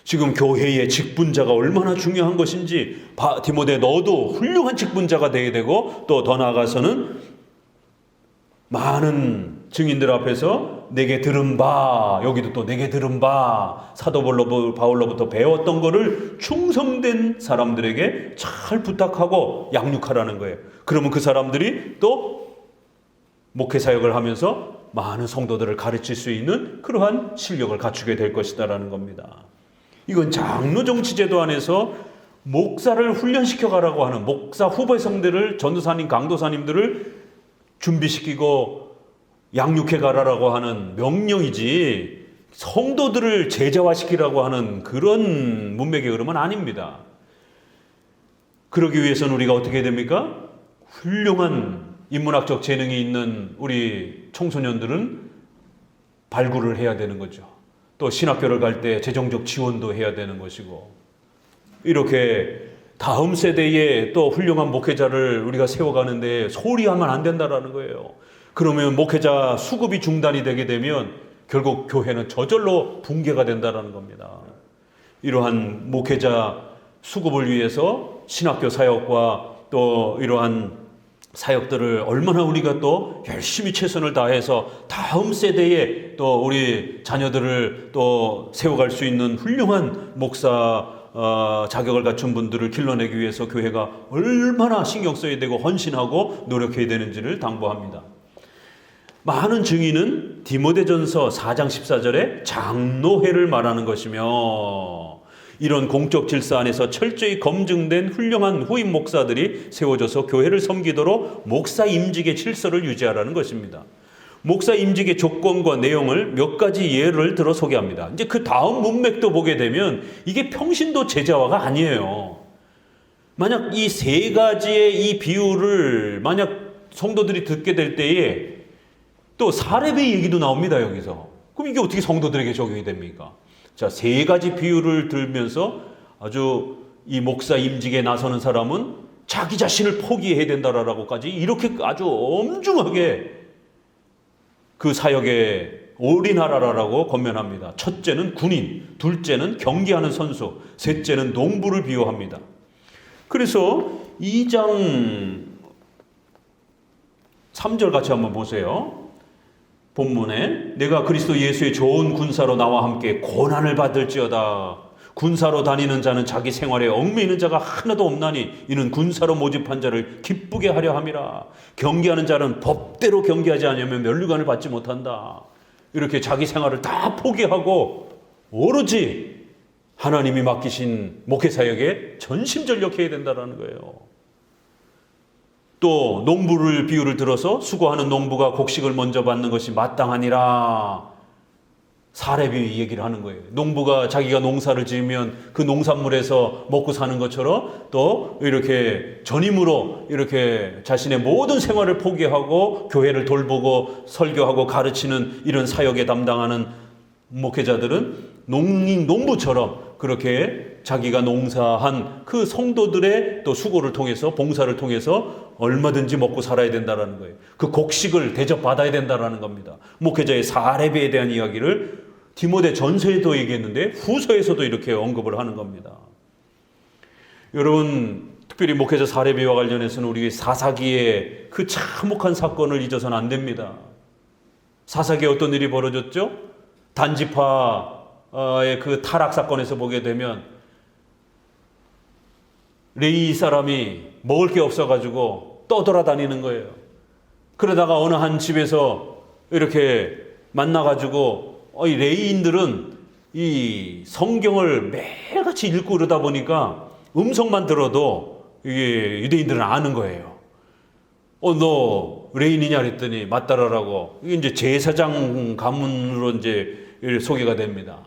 지금 교회의 직분자가 얼마나 중요한 것인지 디모데 너도 훌륭한 직분자가 되어야 되고 또 더 나아가서는 많은 증인들 앞에서 내게 들은 바, 여기도 또 내게 들은 바, 사도 바울로부터 배웠던 거를 충성된 사람들에게 잘 부탁하고 양육하라는 거예요. 그러면 그 사람들이 또 목회 사역을 하면서 많은 성도들을 가르칠 수 있는 그러한 실력을 갖추게 될 것이다라는 겁니다. 이건 장로정치제도 안에서 목사를 훈련시켜 가라고 하는 목사 후배 성대를 전도사님, 강도사님들을 준비시키고 양육해 가라라고 하는 명령이지 성도들을 제자화시키라고 하는 그런 문맥의 흐름은 아닙니다. 그러기 위해서는 우리가 어떻게 해야 됩니까? 훌륭한 인문학적 재능이 있는 우리 청소년들은 발굴을 해야 되는 거죠. 또 신학교를 갈 때 재정적 지원도 해야 되는 것이고, 이렇게 다음 세대에 또 훌륭한 목회자를 우리가 세워가는데 소홀히 하면 안 된다라는 거예요. 그러면 목회자 수급이 중단이 되게 되면 결국 교회는 저절로 붕괴가 된다라는 겁니다. 이러한 목회자 수급을 위해서 신학교 사역과 또 이러한 사역들을 얼마나 우리가 또 열심히 최선을 다해서 다음 세대에 또 우리 자녀들을 또 세워갈 수 있는 훌륭한 목사 자격을 갖춘 분들을 길러내기 위해서 교회가 얼마나 신경 써야 되고 헌신하고 노력해야 되는지를 당부합니다. 많은 증인은 디모데전서 4장 14절에 장로회를 말하는 것이며, 이런 공적 질서 안에서 철저히 검증된 훌륭한 후임 목사들이 세워져서 교회를 섬기도록 목사 임직의 질서를 유지하라는 것입니다. 목사 임직의 조건과 내용을 몇 가지 예를 들어 소개합니다. 이제 그 다음 문맥도 보게 되면 이게 평신도 제자화가 아니에요. 만약 이 세 가지의 이 비유를 만약 성도들이 듣게 될 때에 또 사렙의 얘기도 나옵니다, 여기서. 그럼 이게 어떻게 성도들에게 적용이 됩니까? 자, 세 가지 비유를 들면서 아주 이 목사 임직에 나서는 사람은 자기 자신을 포기해야 된다라고까지 이렇게 아주 엄중하게 그 사역에 올인하라라고 권면합니다. 첫째는 군인, 둘째는 경기하는 선수, 셋째는 농부를 비유합니다. 그래서 2장 3절 같이 한번 보세요. 본문에 내가 그리스도 예수의 좋은 군사로 나와 함께 고난을 받을지어다. 군사로 다니는 자는 자기 생활에 얽매이는 자가 하나도 없나니 이는 군사로 모집한 자를 기쁘게 하려 함이라. 경계하는 자는 법대로 경계하지 않으면 면류관을 받지 못한다. 이렇게 자기 생활을 다 포기하고 오로지 하나님이 맡기신 목회사역에 전심전력해야 된다는 거예요. 또 농부를 비유를 들어서 수고하는 농부가 곡식을 먼저 받는 것이 마땅하니라. 사렙이 얘기를 하는 거예요. 농부가 자기가 농사를 지으면 그 농산물에서 먹고 사는 것처럼 또 이렇게 전임으로 이렇게 자신의 모든 생활을 포기하고 교회를 돌보고 설교하고 가르치는 이런 사역에 담당하는 목회자들은 농부처럼 그렇게 자기가 농사한 그 성도들의 또 수고를 통해서 봉사를 통해서 얼마든지 먹고 살아야 된다는 거예요. 그 곡식을 대접받아야 된다는 겁니다. 목회자의 사렙에 대한 이야기를 디모데 전서에도 얘기했는데 후서에서도 이렇게 언급을 하는 겁니다. 여러분, 특별히 목회자 사렙과 관련해서는 우리 사사기의 그 참혹한 사건을 잊어서는 안 됩니다. 사사기에 어떤 일이 벌어졌죠? 단지파의 그 타락 사건에서 보게 되면 레위 사람이 먹을 게 없어가지고 떠돌아다니는 거예요. 그러다가 어느 한 집에서 이렇게 만나가지고 이 레위인들은 이 성경을 매일같이 읽고 그러다 보니까 음성만 들어도 이게 유대인들은 아는 거예요. 너 레위인이냐 그랬더니 맞다라고. 이게 이제 제사장 가문으로 이제 소개가 됩니다.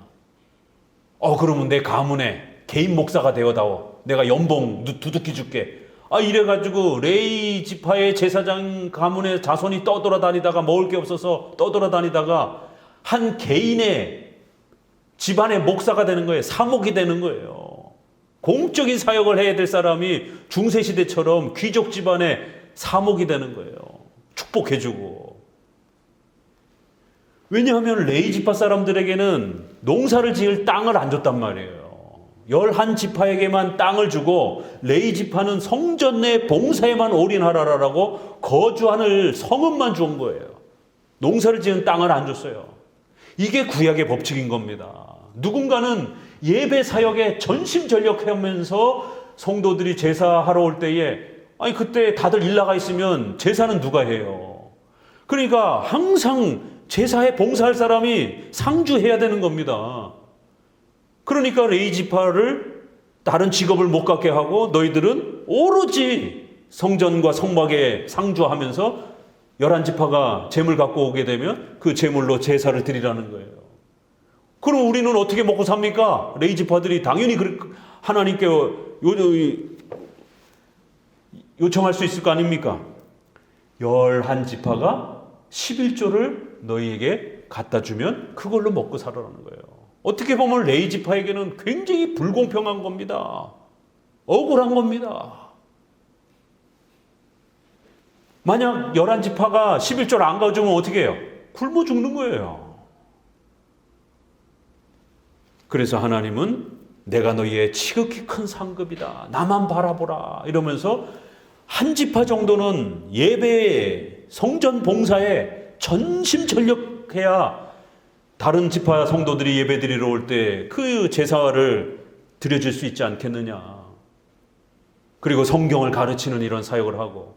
그러면 내 가문에 개인 목사가 되어다오. 내가 연봉 두둑히 줄게. 이래가지고 레위 지파의 제사장 가문의 자손이 떠돌아다니다가 먹을 게 없어서 떠돌아다니다가 한 개인의 집안의 목사가 되는 거예요. 사목이 되는 거예요. 공적인 사역을 해야 될 사람이 중세시대처럼 귀족 집안의 사목이 되는 거예요. 축복해주고. 왜냐하면 레위 지파 사람들에게는 농사를 지을 땅을 안 줬단 말이에요. 11지파에게만 땅을 주고 레위 지파는 성전 내 봉사에만 올인하라라고 거주하는 성읍만 준 거예요. 농사를 지은 땅을 안 줬어요. 이게 구약의 법칙인 겁니다. 누군가는 예배 사역에 전심전력하면서 성도들이 제사하러 올 때에 그때 다들 일 나가 있으면 제사는 누가 해요? 그러니까 항상 제사에 봉사할 사람이 상주해야 되는 겁니다. 그러니까 레위 지파를 다른 직업을 못 갖게 하고 너희들은 오로지 성전과 성막에 상주하면서 11지파가 재물 갖고 오게 되면 그 재물로 제사를 드리라는 거예요. 그럼 우리는 어떻게 먹고 삽니까? 레위 지파들이 당연히 하나님께 요청할 수 있을 거 아닙니까? 11지파가 11조를 너희에게 갖다 주면 그걸로 먹고 살아라는 거예요. 어떻게 보면 레위 지파에게는 굉장히 불공평한 겁니다. 억울한 겁니다. 만약 11지파가 11조를 안 가져오면 어떻게 해요? 굶어 죽는 거예요. 그래서 하나님은 내가 너희의 지극히 큰 상급이다. 나만 바라보라. 이러면서 한 지파 정도는 예배에 성전 봉사에 전심전력해야 다른 지파 성도들이 예배 드리러 올 때 그 제사를 드려줄 수 있지 않겠느냐. 그리고 성경을 가르치는 이런 사역을 하고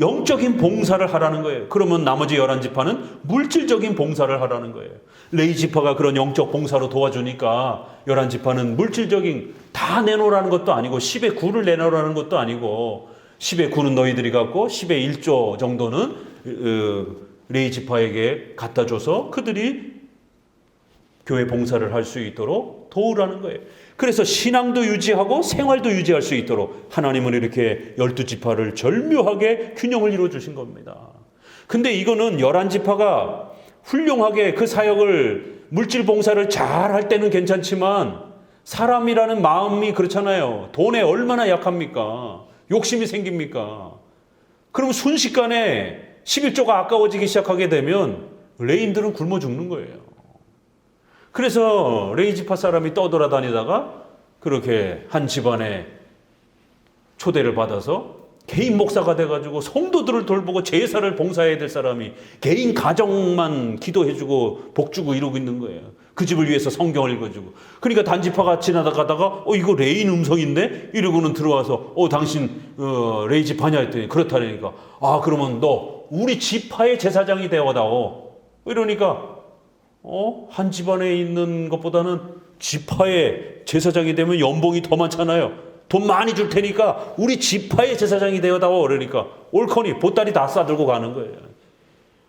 영적인 봉사를 하라는 거예요. 그러면 나머지 11지파는 물질적인 봉사를 하라는 거예요. 레위 지파가 그런 영적 봉사로 도와주니까 11지파는 물질적인 다 내놓으라는 것도 아니고 10의 9를 내놓으라는 것도 아니고 10의 9는 너희들이 갖고 10의 1조 정도는 레위 지파에게 갖다 줘서 그들이 교회 봉사를 할 수 있도록 도우라는 거예요. 그래서 신앙도 유지하고 생활도 유지할 수 있도록 하나님은 이렇게 12지파를 절묘하게 균형을 이루어 주신 겁니다. 근데 이거는 11지파가 훌륭하게 그 사역을 물질 봉사를 잘 할 때는 괜찮지만 사람이라는 마음이 그렇잖아요. 돈에 얼마나 약합니까? 욕심이 생깁니까? 그럼 순식간에 11조가 아까워지기 시작하게 되면 레인들은 굶어 죽는 거예요. 그래서 레위 지파 사람이 떠돌아다니다가 그렇게 한 집안에 초대를 받아서 개인 목사가 돼가지고 성도들을 돌보고 제사를 봉사해야 될 사람이 개인 가정만 기도해주고 복주고 이러고 있는 거예요. 그 집을 위해서 성경을 읽어주고. 그러니까 단지파가 지나가다가 이거 레인 음성인데? 이러고는 들어와서 당신 레위 지파냐 했더니 그렇다니까 그러면 너 우리 지파의 제사장이 되어다오. 이러니까 한 집안에 있는 것보다는 지파의 제사장이 되면 연봉이 더 많잖아요. 돈 많이 줄 테니까 우리 지파의 제사장이 되어다오. 그러니까 옳거니 보따리 다 싸들고 가는 거예요.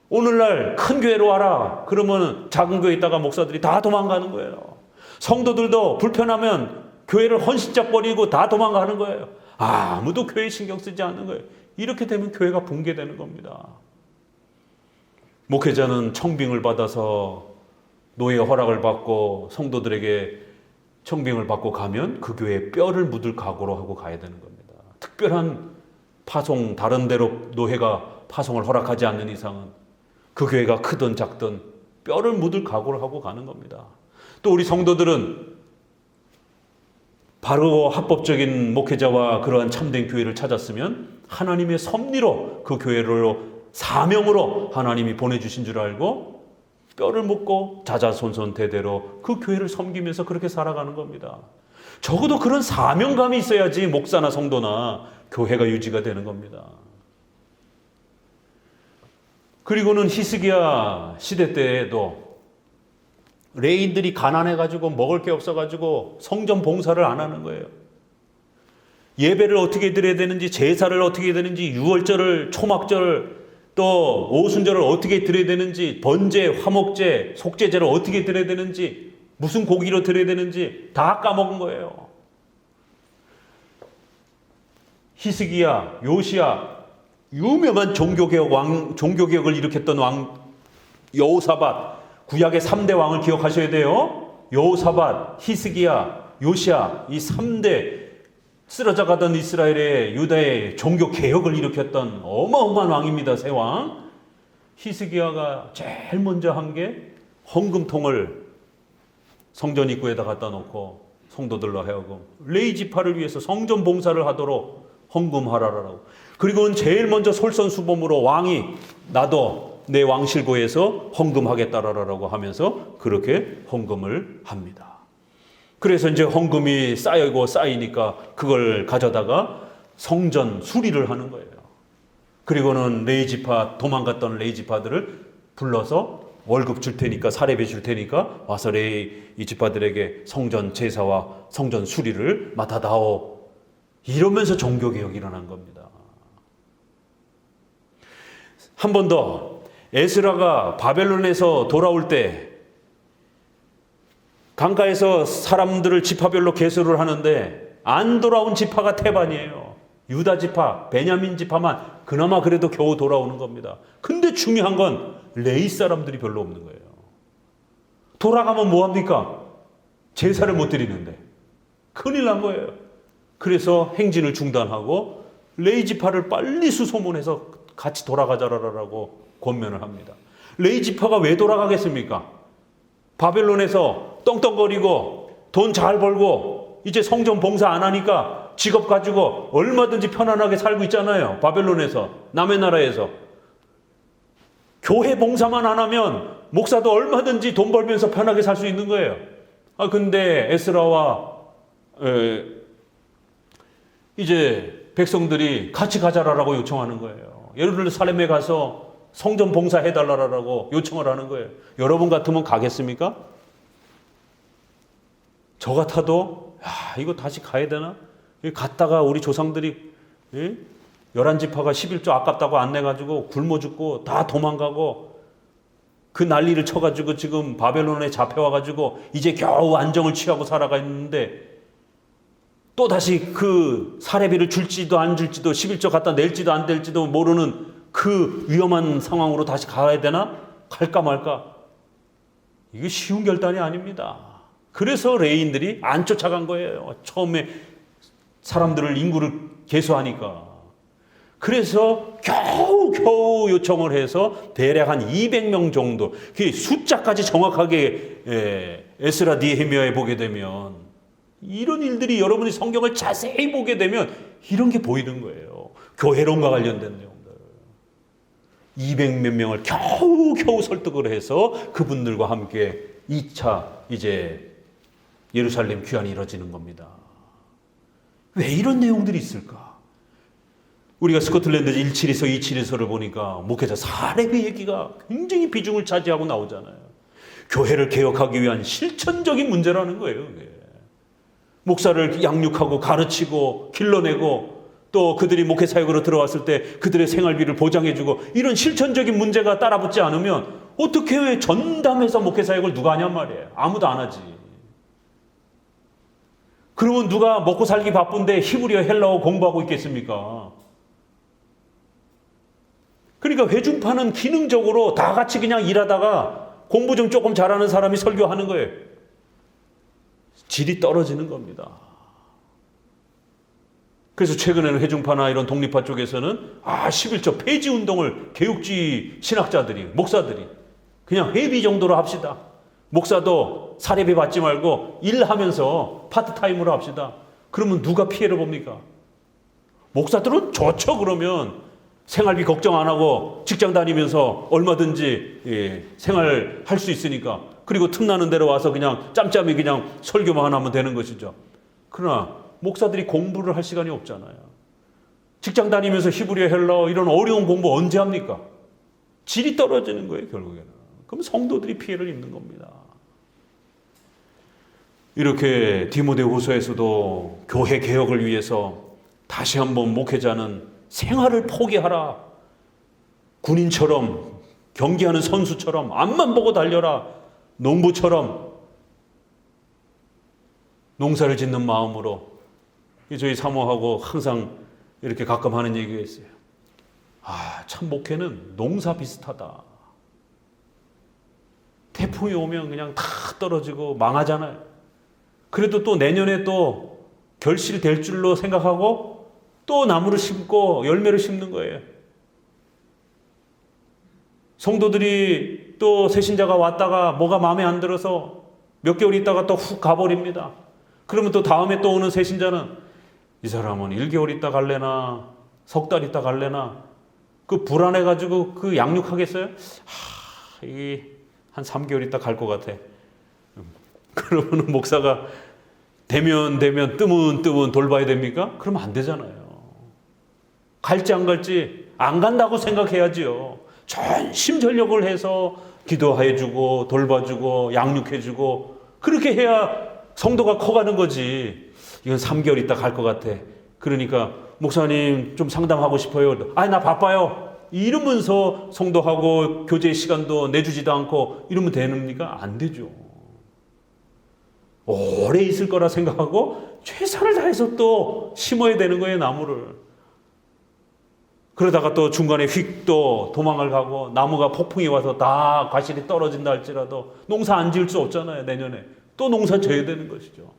오늘날 큰 교회로 와라. 그러면 작은 교회에 있다가 목사들이 다 도망가는 거예요. 성도들도 불편하면 교회를 헌신짝 버리고 다 도망가는 거예요. 아무도 교회에 신경 쓰지 않는 거예요. 이렇게 되면 교회가 붕괴되는 겁니다. 목회자는 청빙을 받아서 노예 허락을 받고 성도들에게 청빙을 받고 가면 그 교회에 뼈를 묻을 각오로 하고 가야 되는 겁니다. 특별한 파송, 다른 데로 노예가 파송을 허락하지 않는 이상은 그 교회가 크든 작든 뼈를 묻을 각오를 하고 가는 겁니다. 또 우리 성도들은 바로 합법적인 목회자와 그러한 참된 교회를 찾았으면 하나님의 섭리로 그 교회로 사명으로 하나님이 보내주신 줄 알고 뼈를 묻고 자자손손 대대로 그 교회를 섬기면서 그렇게 살아가는 겁니다. 적어도 그런 사명감이 있어야지 목사나 성도나 교회가 유지가 되는 겁니다. 그리고는 히스기야 시대 때에도 레인들이 가난해가지고 먹을 게 없어가지고 성전 봉사를 안 하는 거예요. 예배를 어떻게 드려야 되는지, 제사를 어떻게 해야 되는지, 유월절을, 초막절, 또 오순절을 어떻게 드려야 되는지, 번제, 화목제, 속죄제를 어떻게 드려야 되는지, 무슨 고기로 드려야 되는지 다 까먹은 거예요. 히스기야, 요시야, 유명한 종교개혁을 일으켰던 왕 여호사밧, 구약의 3대 왕을 기억하셔야 돼요. 여호사밧, 히스기야, 요시야, 이 3대 쓰러져 가던 이스라엘의 유다의 종교 개혁을 일으켰던 어마어마한 왕입니다. 세 왕. 히스기야가 제일 먼저 한 게 헌금통을 성전 입구에다 갖다 놓고 성도들로 하여금 레위 지파를 위해서 성전 봉사를 하도록 헌금하라라고. 그리고는 제일 먼저 솔선수범으로 왕이 나도 내 왕실고에서 헌금하겠다라고 하면서 그렇게 헌금을 합니다. 그래서 이제 헌금이 쌓이고 쌓이니까 그걸 가져다가 성전 수리를 하는 거예요. 그리고는 레위 지파, 도망갔던 레위 지파들을 불러서 월급 줄 테니까, 사례비 줄 테니까 와서 레위 이 지파들에게 성전 제사와 성전 수리를 맡아다오. 이러면서 종교개혁이 일어난 겁니다. 한 번 더, 에스라가 바벨론에서 돌아올 때 강가에서 사람들을 지파별로 계수를 하는데 안 돌아온 지파가 태반이에요. 유다 지파, 베냐민 지파만 그나마 그래도 겨우 돌아오는 겁니다. 근데 중요한 건 레위 사람들이 별로 없는 거예요. 돌아가면 뭐합니까? 제사를 못 드리는데 큰일 난 거예요. 그래서 행진을 중단하고 레위 지파를 빨리 수소문해서 같이 돌아가자라고 권면을 합니다. 레위 지파가 왜 돌아가겠습니까? 바벨론에서 떵떵거리고 돈 잘 벌고 이제 성전 봉사 안 하니까 직업 가지고 얼마든지 편안하게 살고 있잖아요. 바벨론에서, 남의 나라에서. 교회 봉사만 안 하면 목사도 얼마든지 돈 벌면서 편하게 살 수 있는 거예요. 근데 에스라와 이제 백성들이 같이 가자라고 요청하는 거예요. 예루살렘에 가서 성전 봉사해달라고 요청을 하는 거예요. 여러분 같으면 가겠습니까? 저 같아도 이거 다시 가야 되나? 갔다가 우리 조상들이 11지파가 11조 아깝다고 안 내가지고 굶어 죽고 다 도망가고 그 난리를 쳐가지고 지금 바벨론에 잡혀와가지고 이제 겨우 안정을 취하고 살아가 있는데 또 다시 그 사례비를 줄지도 안 줄지도 11조 갖다 낼지도 안 낼지도 모르는 그 위험한 상황으로 다시 가야 되나? 갈까 말까? 이게 쉬운 결단이 아닙니다. 그래서 레위인들이 안 쫓아간 거예요. 처음에 사람들을 인구를 개수하니까. 그래서 겨우 요청을 해서 대략 한 200명 정도, 그 숫자까지 정확하게 에스라 니헤미야에 보게 되면 이런 일들이 여러분이 성경을 자세히 보게 되면 이런 게 보이는 거예요. 교회론과 관련된 내용들. 200몇 명을 겨우 설득을 해서 그분들과 함께 2차 이제 예루살렘 귀환이 이루어지는 겁니다. 왜 이런 내용들이 있을까? 우리가 스코틀랜드 172서 272서를 보니까 목회자 사례비 얘기가 굉장히 비중을 차지하고 나오잖아요. 교회를 개혁하기 위한 실천적인 문제라는 거예요. 그게. 목사를 양육하고 가르치고 길러내고 또 그들이 목회 사역으로 들어왔을 때 그들의 생활비를 보장해주고 이런 실천적인 문제가 따라붙지 않으면 어떻게 왜 전담해서 목회 사역을 누가 하냔 말이에요. 아무도 안 하지. 그러면 누가 먹고 살기 바쁜데 히브리어 헬라어 공부하고 있겠습니까? 그러니까 회중파는 기능적으로 다 같이 그냥 일하다가 공부 좀 조금 잘하는 사람이 설교하는 거예요. 질이 떨어지는 겁니다. 그래서 최근에는 회중파나 이런 독립파 쪽에서는 11조 폐지 운동을 개육주의 신학자들이, 목사들이 그냥 회비 정도로 합시다. 목사도 사례비 받지 말고 일하면서 파트타임으로 합시다. 그러면 누가 피해를 봅니까? 목사들은 좋죠. 그러면 생활비 걱정 안 하고 직장 다니면서 얼마든지 생활할 수 있으니까. 그리고 틈나는 대로 와서 그냥 짬짬이 그냥 설교만 하면 되는 것이죠. 그러나 목사들이 공부를 할 시간이 없잖아요. 직장 다니면서 히브리어 헬라어 이런 어려운 공부 언제 합니까? 질이 떨어지는 거예요, 결국에는. 그럼 성도들이 피해를 입는 겁니다. 이렇게 디모데후서에서도 교회 개혁을 위해서 다시 한번 목회자는 생활을 포기하라. 군인처럼, 경기하는 선수처럼 앞만 보고 달려라. 농부처럼 농사를 짓는 마음으로. 저희 사모하고 항상 이렇게 가끔 하는 얘기가 있어요. 참 목회는 농사 비슷하다. 태풍이 오면 그냥 다 떨어지고 망하잖아요. 그래도 또 내년에 또 결실될 줄로 생각하고 또 나무를 심고 열매를 심는 거예요. 성도들이 또 새신자가 왔다가 뭐가 마음에 안 들어서 몇 개월 있다가 또 훅 가버립니다. 그러면 또 다음에 또 오는 새신자는 이 사람은 1개월 있다 갈래나 석 달 있다 갈래나 그 불안해가지고 그 양육하겠어요? 한 3개월 있다 갈 것 같아. 그러면 목사가 되면 뜨문 돌봐야 됩니까? 그러면 안 되잖아요. 갈지 안 갈지 안 간다고 생각해야지요. 전심전력을 해서 기도해주고 돌봐주고 양육해주고 그렇게 해야 성도가 커가는 거지. 이건 3개월 있다 갈 것 같아. 그러니까 목사님 좀 상담하고 싶어요. 나 바빠요. 이러면서 성도하고 교제 시간도 내주지도 않고 이러면 됩니까? 안 되죠. 오래 있을 거라 생각하고 최선을 다해서 또 심어야 되는 거예요, 나무를. 그러다가 또 중간에 휙 또 도망을 가고 나무가 폭풍이 와서 다 과실이 떨어진다 할지라도 농사 안 지을 수 없잖아요. 내년에 또 농사 져야 되는 것이죠.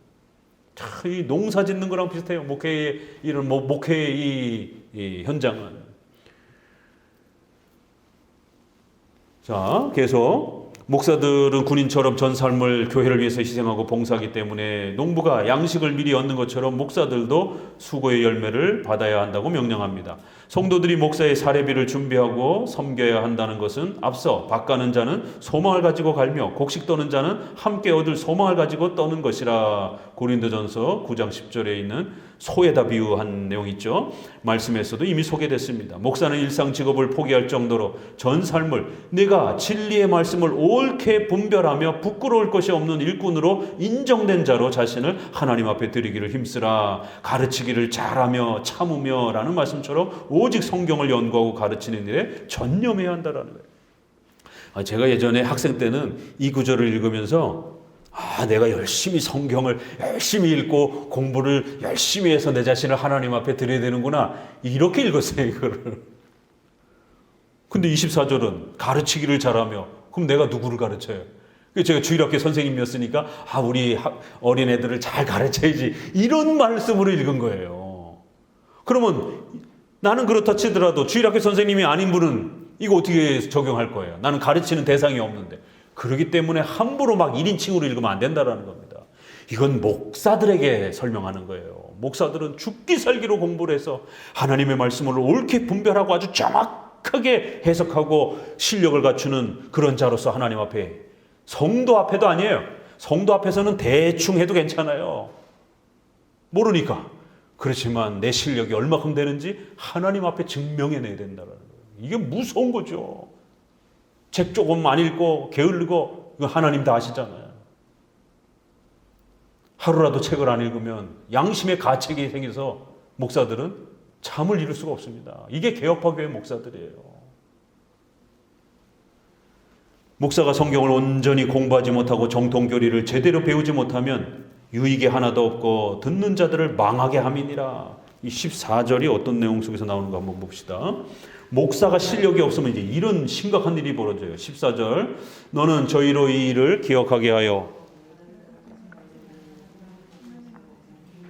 참, 이 농사 짓는 거랑 비슷해요. 목회의 이런 목회의 이 현장은. 자, 계속 목사들은 군인처럼 전 삶을 교회를 위해서 희생하고 봉사하기 때문에 농부가 양식을 미리 얻는 것처럼 목사들도 수고의 열매를 받아야 한다고 명령합니다. 성도들이 목사의 사례비를 준비하고 섬겨야 한다는 것은 앞서 밥 가는 자는 소망을 가지고 갈며 곡식 떠는 자는 함께 얻을 소망을 가지고 떠는 것이라. 고린도전서 9장 10절에 있는 소에다 비유한 내용이 있죠. 말씀에서도 이미 소개됐습니다. 목사는 일상 직업을 포기할 정도로 전 삶을 내가 진리의 말씀을 옳게 분별하며 부끄러울 것이 없는 일꾼으로 인정된 자로 자신을 하나님 앞에 드리기를 힘쓰라. 가르치기를 잘하며 참으며 라는 말씀처럼 오직 성경을 연구하고 가르치는 일에 전념해야 한다라는 거예요. 제가 예전에 학생 때는 이 구절을 읽으면서 내가 열심히 성경을 열심히 읽고 공부를 열심히 해서 내 자신을 하나님 앞에 드려야 되는구나, 이렇게 읽었어요, 이거를. 근데 24절은 가르치기를 잘하며, 그럼 내가 누구를 가르쳐요? 제가 주일학교 선생님이었으니까 우리 어린애들을 잘 가르쳐야지, 이런 말씀으로 읽은 거예요. 그러면 나는 그렇다 치더라도 주일학교 선생님이 아닌 분은 이거 어떻게 적용할 거예요? 나는 가르치는 대상이 없는데. 그렇기 때문에 함부로 막 1인칭으로 읽으면 안 된다는 겁니다. 이건 목사들에게 설명하는 거예요. 목사들은 죽기 살기로 공부를 해서 하나님의 말씀을 옳게 분별하고 아주 정확하게 해석하고 실력을 갖추는 그런 자로서 하나님 앞에, 성도 앞에도 아니에요. 성도 앞에서는 대충 해도 괜찮아요. 모르니까. 그렇지만 내 실력이 얼마큼 되는지 하나님 앞에 증명해내야 된다는 거예요. 이게 무서운 거죠. 책 조금 안 읽고 게을르고 이거 하나님 다 아시잖아요. 하루라도 책을 안 읽으면 양심의 가책이 생겨서 목사들은 잠을 이룰 수가 없습니다. 이게 개혁파 교회 목사들이에요. 목사가 성경을 온전히 공부하지 못하고 정통교리를 제대로 배우지 못하면 유익이 하나도 없고 듣는 자들을 망하게 함이니라. 이 14절이 어떤 내용 속에서 나오는가 한번 봅시다. 목사가 실력이 없으면 이제 이런 심각한 일이 벌어져요. 14절, 너는 저희로 이 일을 기억하게 하여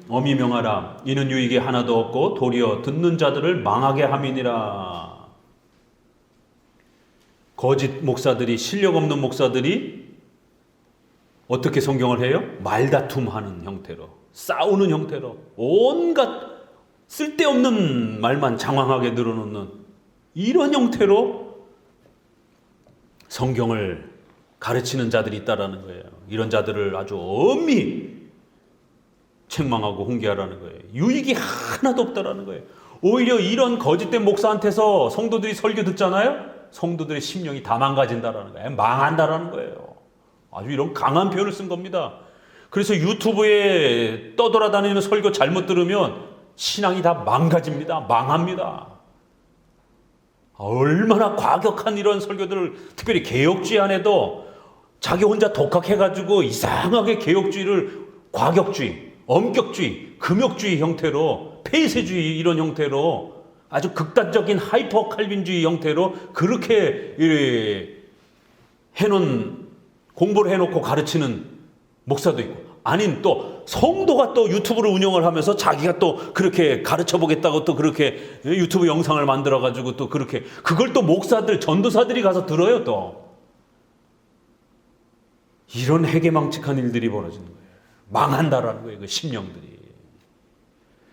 엄히 명하라. 이는 유익이 하나도 없고 도리어 듣는 자들을 망하게 함이니라. 거짓 목사들이, 실력 없는 목사들이 어떻게 성경을 해요? 말다툼하는 형태로, 싸우는 형태로, 온갖 쓸데없는 말만 장황하게 늘어놓는 이런 형태로 성경을 가르치는 자들이 있다라는 거예요. 이런 자들을 아주 엄히 책망하고 훈계하라는 거예요. 유익이 하나도 없다라는 거예요. 오히려 이런 거짓된 목사한테서 성도들이 설교 듣잖아요. 성도들의 심령이 다 망가진다라는 거예요. 망한다라는 거예요. 아주 이런 강한 표현을 쓴 겁니다. 그래서 유튜브에 떠돌아다니는 설교 잘못 들으면 신앙이 다 망가집니다. 망합니다. 얼마나 과격한 이런 설교들을, 특별히 개혁주의 안에도 자기 혼자 독학해가지고 이상하게 개혁주의를 과격주의, 엄격주의, 금욕주의 형태로, 폐쇄주의 이런 형태로 아주 극단적인 하이퍼 칼빈주의 형태로 그렇게 해놓은, 공부를 해놓고 가르치는 목사도 있고, 아닌 또 성도가 또 유튜브를 운영을 하면서 자기가 또 그렇게 가르쳐 보겠다고 또 그렇게 유튜브 영상을 만들어 가지고 또 그렇게, 그걸 또 목사들, 전도사들이 가서 들어요. 또 이런 해괴망측한 일들이 벌어지는 거예요. 망한다라는 거예요. 그 심령들이.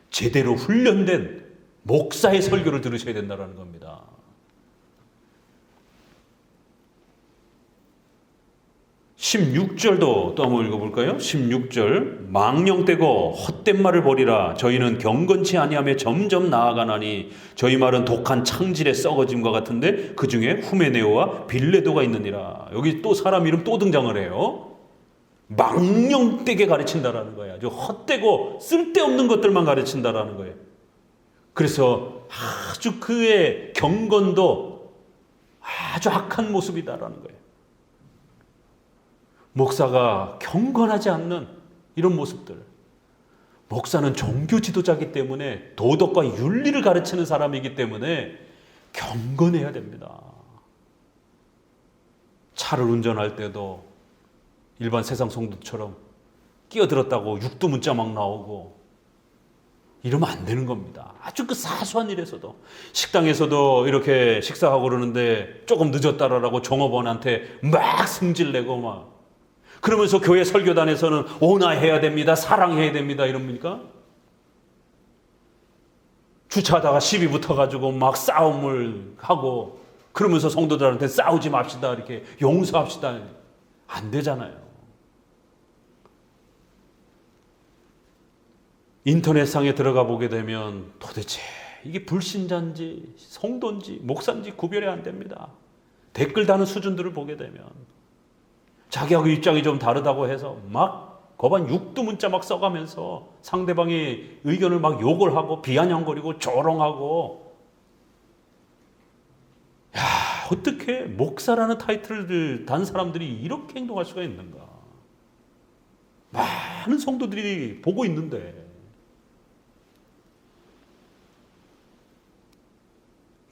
제대로 훈련된 목사의 설교를 들으셔야 된다는 겁니다. 16절도 또 한번 읽어볼까요? 16절, 망령되고 헛된 말을 버리라. 저희는 경건치 아니하며 점점 나아가나니 저희 말은 독한 창질의 썩어짐과 같은데 그 중에 후메네오와 빌레도가 있느니라. 여기 또 사람 이름 또 등장을 해요. 망령되게 가르친다라는 거예요. 아주 헛되고 쓸데없는 것들만 가르친다라는 거예요. 그래서 아주 그의 경건도 아주 악한 모습이다라는 거예요. 목사가 경건하지 않는 이런 모습들, 목사는 종교 지도자이기 때문에 도덕과 윤리를 가르치는 사람이기 때문에 경건해야 됩니다. 차를 운전할 때도 일반 세상 성도처럼 끼어들었다고 육두문자 막 나오고 이러면 안 되는 겁니다. 아주 그 사소한 일에서도 식당에서도 이렇게 식사하고 그러는데 조금 늦었다라고 종업원한테 막 승질내고 막 그러면서 교회 설교단에서는 온화해야 됩니다. 사랑해야 됩니다. 이럽니까? 주차하다가 시비 붙어가지고 막 싸움을 하고 그러면서 성도들한테 싸우지 맙시다. 이렇게 용서합시다. 안 되잖아요. 인터넷상에 들어가 보게 되면 도대체 이게 불신자인지 성도인지 목사인지 구별이 안 됩니다. 댓글 다는 수준들을 보게 되면 자기하고 입장이 좀 다르다고 해서 막 거반 육두문자 막 써가면서 상대방의 의견을 막 욕을 하고 비아냥거리고 조롱하고 야, 어떻게 목사라는 타이틀을 단 사람들이 이렇게 행동할 수가 있는가? 많은 성도들이 보고 있는데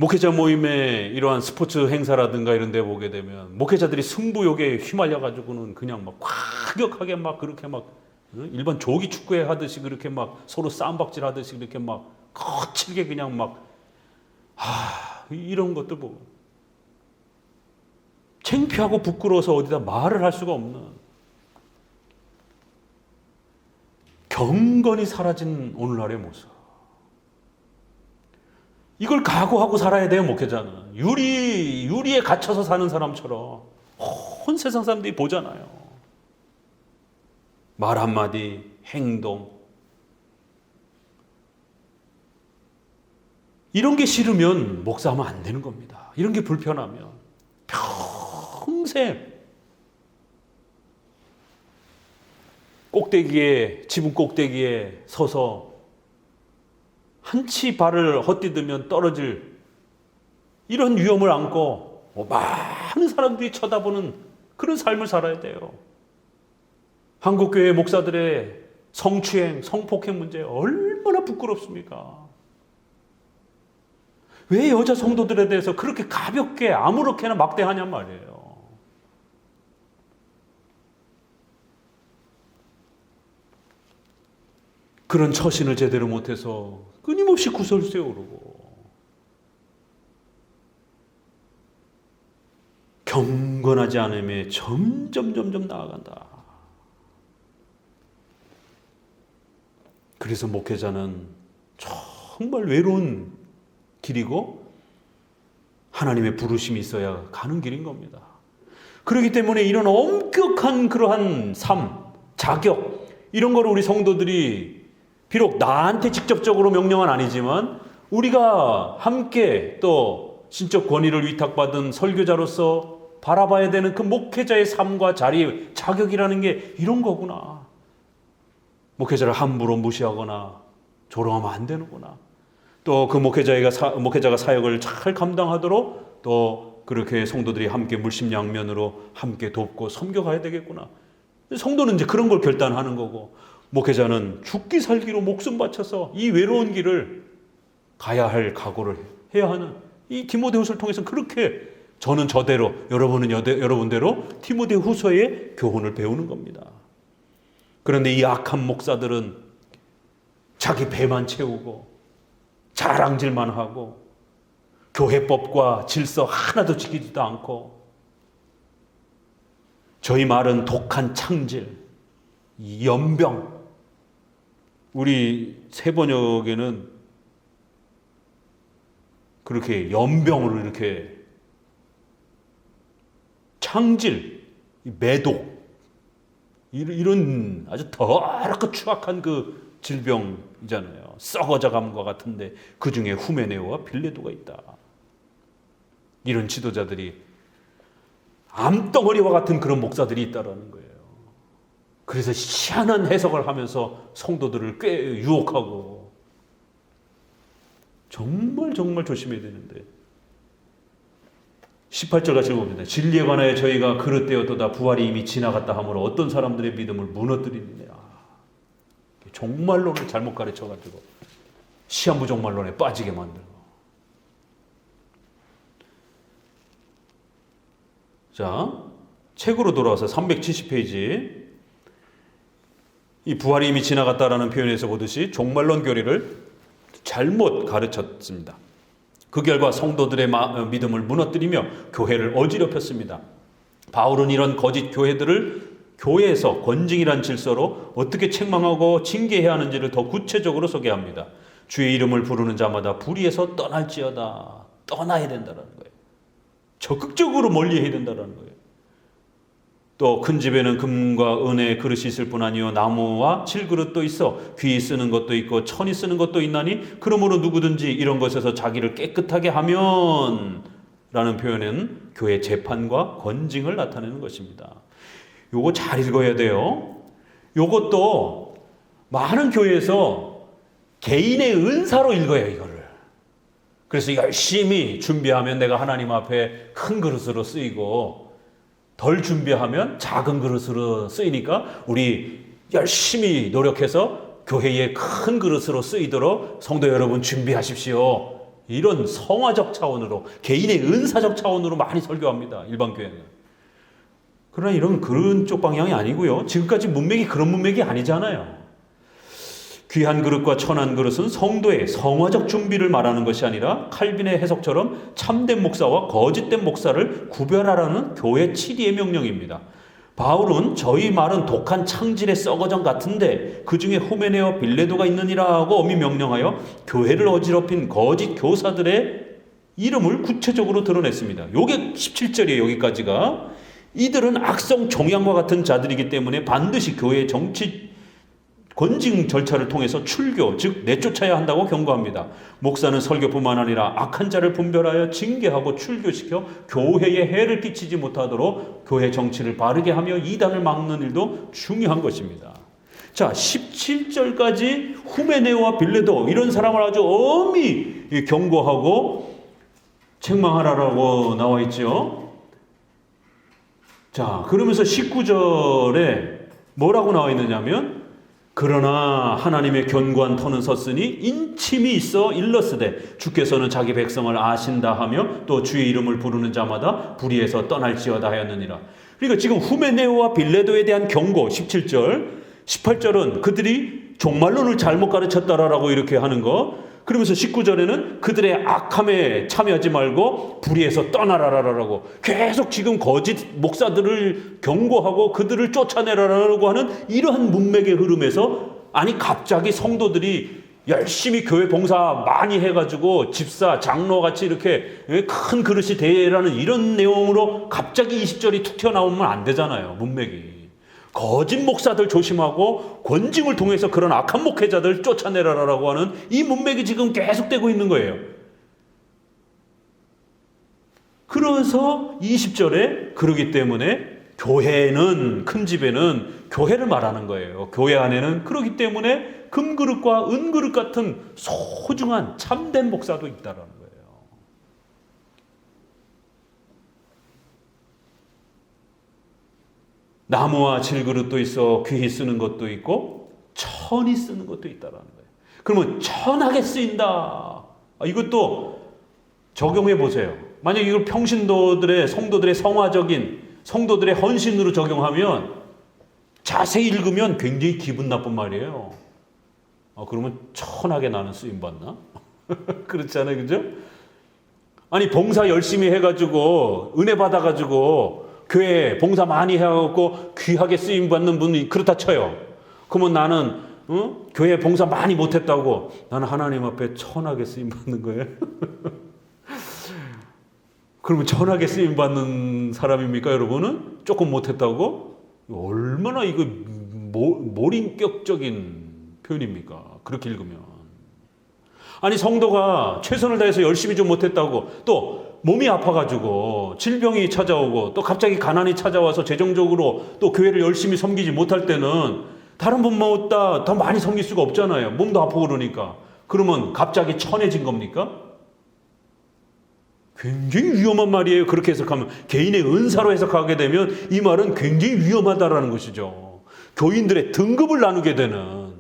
목회자 모임에 이러한 스포츠 행사라든가 이런 데 보게 되면 목회자들이 승부욕에 휘말려 가지고는 그냥 막 과격하게 막 그렇게 막 일반 조기 축구회 하듯이 그렇게 막 서로 쌈박질 하듯이 그렇게 막 거칠게 그냥 막 이런 것도 보고 창피하고 부끄러워서 어디다 말을 할 수가 없는 경건이 사라진 오늘날의 모습. 이걸 각오하고 살아야 돼요, 목회자는. 유리에 갇혀서 사는 사람처럼 온 세상 사람들이 보잖아요. 말 한마디, 행동. 이런 게 싫으면 목사하면 안 되는 겁니다. 이런 게 불편하면 평생 지붕 꼭대기에 서서 한치 발을 헛디디면 떨어질 이런 위험을 안고 많은 사람들이 쳐다보는 그런 삶을 살아야 돼요. 한국교회 목사들의 성추행, 성폭행 문제 얼마나 부끄럽습니까? 왜 여자 성도들에 대해서 그렇게 가볍게 아무렇게나 막대하냔 말이에요. 그런 처신을 제대로 못해서 끊임없이 구설수에 오르고 경건하지 않음에 점점 나아간다. 그래서 목회자는 정말 외로운 길이고 하나님의 부르심이 있어야 가는 길인 겁니다. 그렇기 때문에 이런 엄격한 그러한 삶, 자격 이런 거를 우리 성도들이 비록 나한테 직접적으로 명령은 아니지만 우리가 함께 또 신적 권위를 위탁받은 설교자로서 바라봐야 되는 그 목회자의 삶과 자리, 자격이라는 게 이런 거구나. 목회자를 함부로 무시하거나 조롱하면 안 되는구나. 또 그 목회자가 사역을 잘 감당하도록 또 그렇게 성도들이 함께 물심양면으로 함께 돕고 섬겨가야 되겠구나. 성도는 이제 그런 걸 결단하는 거고 목회자는 죽기 살기로 목숨 바쳐서 이 외로운 길을 가야 할 각오를 해야 하는 이 디모데후서를 통해서 그렇게 저는 저대로 여러분은 여러분대로 디모데후서의 교훈을 배우는 겁니다. 그런데 이 악한 목사들은 자기 배만 채우고 자랑질만 하고 교회법과 질서 하나도 지키지도 않고 저희 말은 독한 창질, 연병. 우리 세번역에는 그렇게 연병으로 이렇게 창질, 매독 이런 아주 더럽고 추악한 그 질병이잖아요. 썩어져감과 같은데 그 중에 후메네오와 빌레도가 있다. 이런 지도자들이 암덩어리와 같은 그런 목사들이 있다라는 거예요. 그래서 희한한 해석을 하면서 성도들을 꽤 유혹하고 정말 조심해야 되는데 18절 같이 읽어봅니다. 진리에 관하여 저희가 그릇되었도다 부활이 이미 지나갔다 하므로 어떤 사람들의 믿음을 무너뜨리느냐. 종말론을 잘못 가르쳐가지고 시한부 종말론에 빠지게 만들고. 자, 책으로 돌아와서 370페이지. 이 부활이 이미 지나갔다라는 표현에서 보듯이 종말론 교리를 잘못 가르쳤습니다. 그 결과 성도들의 믿음을 무너뜨리며 교회를 어지럽혔습니다. 바울은 이런 거짓 교회들을 교회에서 권징이란 질서로 어떻게 책망하고 징계해야 하는지를 더 구체적으로 소개합니다. 주의 이름을 부르는 자마다 불의에서 떠날지어다. 떠나야 된다는 거예요. 적극적으로 멀리해야 된다는 거예요. 또 큰 집에는 금과 은의 그릇이 있을 뿐 아니요 나무와 칠그릇도 있어 귀히 쓰는 것도 있고 천이 쓰는 것도 있나니 그러므로 누구든지 이런 것에서 자기를 깨끗하게 하면 라는 표현은 교회 재판과 권징을 나타내는 것입니다. 요거 잘 읽어야 돼요. 요것도 많은 교회에서 개인의 은사로 읽어요, 이거를. 그래서 열심히 준비하면 내가 하나님 앞에 큰 그릇으로 쓰이고 덜 준비하면 작은 그릇으로 쓰이니까 우리 열심히 노력해서 교회의 큰 그릇으로 쓰이도록 성도 여러분 준비하십시오. 이런 성화적 차원으로, 개인의 은사적 차원으로 많이 설교합니다, 일반 교회는. 그러나 이런 그런 쪽 방향이 아니고요. 지금까지 문맥이 그런 문맥이 아니잖아요. 귀한 그릇과 천한 그릇은 성도의 성화적 준비를 말하는 것이 아니라 칼빈의 해석처럼 참된 목사와 거짓된 목사를 구별하라는 교회 치리의 명령입니다. 바울은 저희 말은 독한 창질의 썩어전 같은데 그 중에 후메네와 빌레도가 있느니라 하고 엄히 명령하여 교회를 어지럽힌 거짓 교사들의 이름을 구체적으로 드러냈습니다. 요게 17절이에요. 여기까지가. 이들은 악성 종양과 같은 자들이기 때문에 반드시 교회의 정치 권징 절차를 통해서 출교, 즉 내쫓아야 한다고 경고합니다. 목사는 설교뿐만 아니라 악한 자를 분별하여 징계하고 출교시켜 교회에 해를 끼치지 못하도록 교회 정치를 바르게 하며 이단을 막는 일도 중요한 것입니다. 자, 17절까지 후메네오와 빌레도 이런 사람을 아주 엄히 경고하고 책망하라고 나와 있죠. 자, 그러면서 19절에 뭐라고 나와 있느냐면 그러나 하나님의 견고한 터는 섰으니 인침이 있어 일렀으되 주께서는 자기 백성을 아신다 하며 또 주의 이름을 부르는 자마다 불의에서 떠날지어다 하였느니라. 그러니까 지금 후메네오와 빌레도에 대한 경고 17절, 18절은 그들이 종말론을 잘못 가르쳤다라고 이렇게 하는 거. 그러면서 19절에는 그들의 악함에 참여하지 말고 불의에서 떠나라라고 계속 지금 거짓 목사들을 경고하고 그들을 쫓아내라라고 하는 이러한 문맥의 흐름에서, 아니 갑자기 성도들이 열심히 교회 봉사 많이 해가지고 집사, 장로같이 이렇게 큰 그릇이 되라는 이런 내용으로 갑자기 20절이 툭 튀어나오면 안 되잖아요. 문맥이. 거짓 목사들 조심하고 권징을 통해서 그런 악한 목회자들 쫓아내라라고 하는 이 문맥이 지금 계속되고 있는 거예요. 그래서 20절에 그러기 때문에 교회는, 큰 집에는 교회를 말하는 거예요. 교회 안에는 그러기 때문에 금그릇과 은그릇 같은 소중한 참된 목사도 있다라는 거예요. 나무와 질그릇도 있어 귀히 쓰는 것도 있고 천이 쓰는 것도 있다라는 거예요. 그러면 천하게 쓰인다. 이것도 적용해 보세요. 만약 이걸 평신도들의, 성도들의 성화적인, 성도들의 헌신으로 적용하면, 자세히 읽으면 굉장히 기분 나쁜 말이에요. 그러면 천하게 나는 쓰임 받나? 그렇잖아요, 그죠? 아니 봉사 열심히 해가지고 은혜 받아가지고 교회 봉사 많이 해갖고 귀하게 쓰임받는 분이 그렇다 쳐요. 그러면 나는 교회 봉사 많이 못했다고 나는 하나님 앞에 천하게 쓰임받는 거예요. 그러면 천하게 쓰임받는 사람입니까 여러분은? 조금 못했다고? 얼마나 이거 몰인격적인 표현입니까? 그렇게 읽으면. 아니 성도가 최선을 다해서 열심히 좀 못했다고, 또 몸이 아파가지고 질병이 찾아오고 또 갑자기 가난이 찾아와서 재정적으로 또 교회를 열심히 섬기지 못할 때는 다른 분보다 더 많이 섬길 수가 없잖아요. 몸도 아프고 그러니까. 그러면 갑자기 천해진 겁니까? 굉장히 위험한 말이에요. 그렇게 해석하면, 개인의 은사로 해석하게 되면 이 말은 굉장히 위험하다라는 것이죠. 교인들의 등급을 나누게 되는.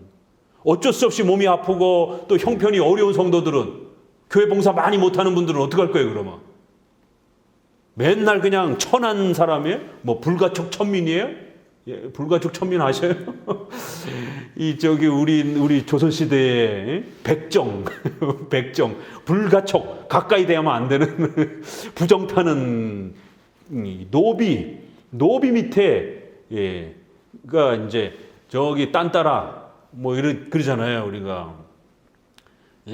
어쩔 수 없이 몸이 아프고 또 형편이 어려운 성도들은, 교회 봉사 많이 못하는 분들은 어떡할 거예요, 그러면? 맨날 그냥 천한 사람이에요? 뭐 불가촉 천민이에요? 예, 불가촉 천민 아셔요? 우리 조선시대의 백정, 백정, 불가촉, 가까이 대하면 안 되는 부정 타는 노비 밑에, 예, 그러니까 이제 저기 딴따라 뭐 그러잖아요, 우리가.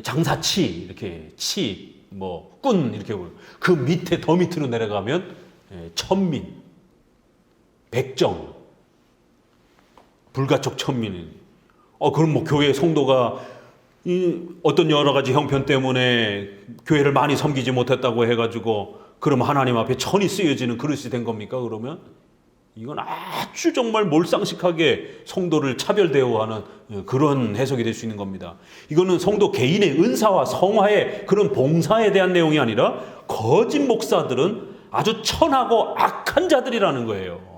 장사치, 이렇게 뭐 꾼, 이렇게 그 밑에 더 밑으로 내려가면 천민, 백정, 불가촉 천민이. 그럼 뭐 교회 성도가 어떤 여러 가지 형편 때문에 교회를 많이 섬기지 못했다고 해가지고 그러면 하나님 앞에 천이 쓰여지는 그릇이 된 겁니까? 그러면 이건 아주 정말 몰상식하게 성도를 차별 대우하는 그런 해석이 될 수 있는 겁니다. 이거는 성도 개인의 은사와 성화의 그런 봉사에 대한 내용이 아니라 거짓 목사들은 아주 천하고 악한 자들이라는 거예요.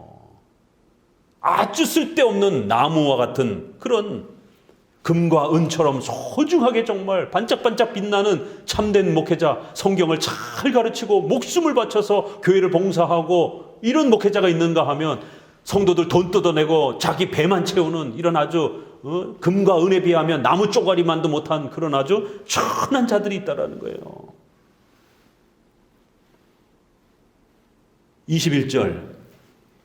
아주 쓸데없는 나무와 같은 그런 금과 은처럼 소중하게 정말 반짝반짝 빛나는 참된 목회자, 성경을 잘 가르치고 목숨을 바쳐서 교회를 봉사하고 이런 목회자가 있는가 하면 성도들 돈 뜯어내고 자기 배만 채우는 이런 아주 금과 은에 비하면 나무 쪼가리만도 못한 그런 아주 천한 자들이 있다라는 거예요. 21절,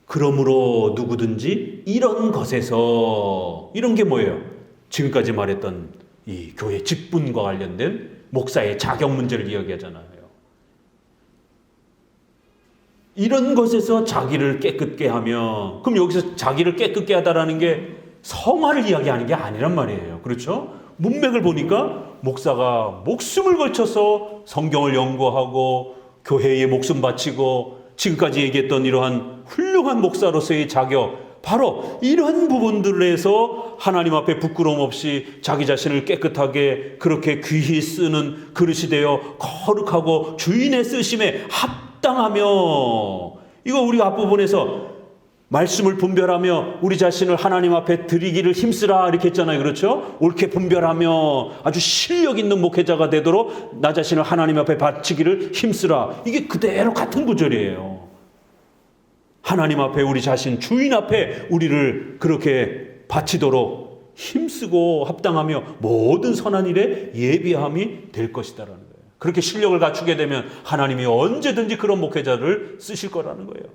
그러므로 누구든지 이런 것에서, 이런 게 뭐예요? 지금까지 말했던 이 교회 직분과 관련된 목사의 자격 문제를 이야기하잖아요. 이런 것에서 자기를 깨끗게 하며, 그럼 여기서 자기를 깨끗게 하다라는 게 성화를 이야기하는 게 아니란 말이에요. 그렇죠? 문맥을 보니까 목사가 목숨을 걸쳐서 성경을 연구하고 교회에 목숨 바치고 지금까지 얘기했던 이러한 훌륭한 목사로서의 자격, 바로 이런 부분들에서 하나님 앞에 부끄러움 없이 자기 자신을 깨끗하게 그렇게 귀히 쓰는 그릇이 되어 거룩하고 주인의 쓰심에 합당하며, 이거 우리가 앞부분에서 말씀을 분별하며 우리 자신을 하나님 앞에 드리기를 힘쓰라 이렇게 했잖아요. 그렇죠? 옳게 분별하며 아주 실력 있는 목회자가 되도록 나 자신을 하나님 앞에 바치기를 힘쓰라. 이게 그대로 같은 구절이에요. 하나님 앞에 우리 자신, 주인 앞에 우리를 그렇게 바치도록 힘쓰고 합당하며 모든 선한 일에 예비함이 될 것이다라는 거예요. 그렇게 실력을 갖추게 되면 하나님이 언제든지 그런 목회자를 쓰실 거라는 거예요.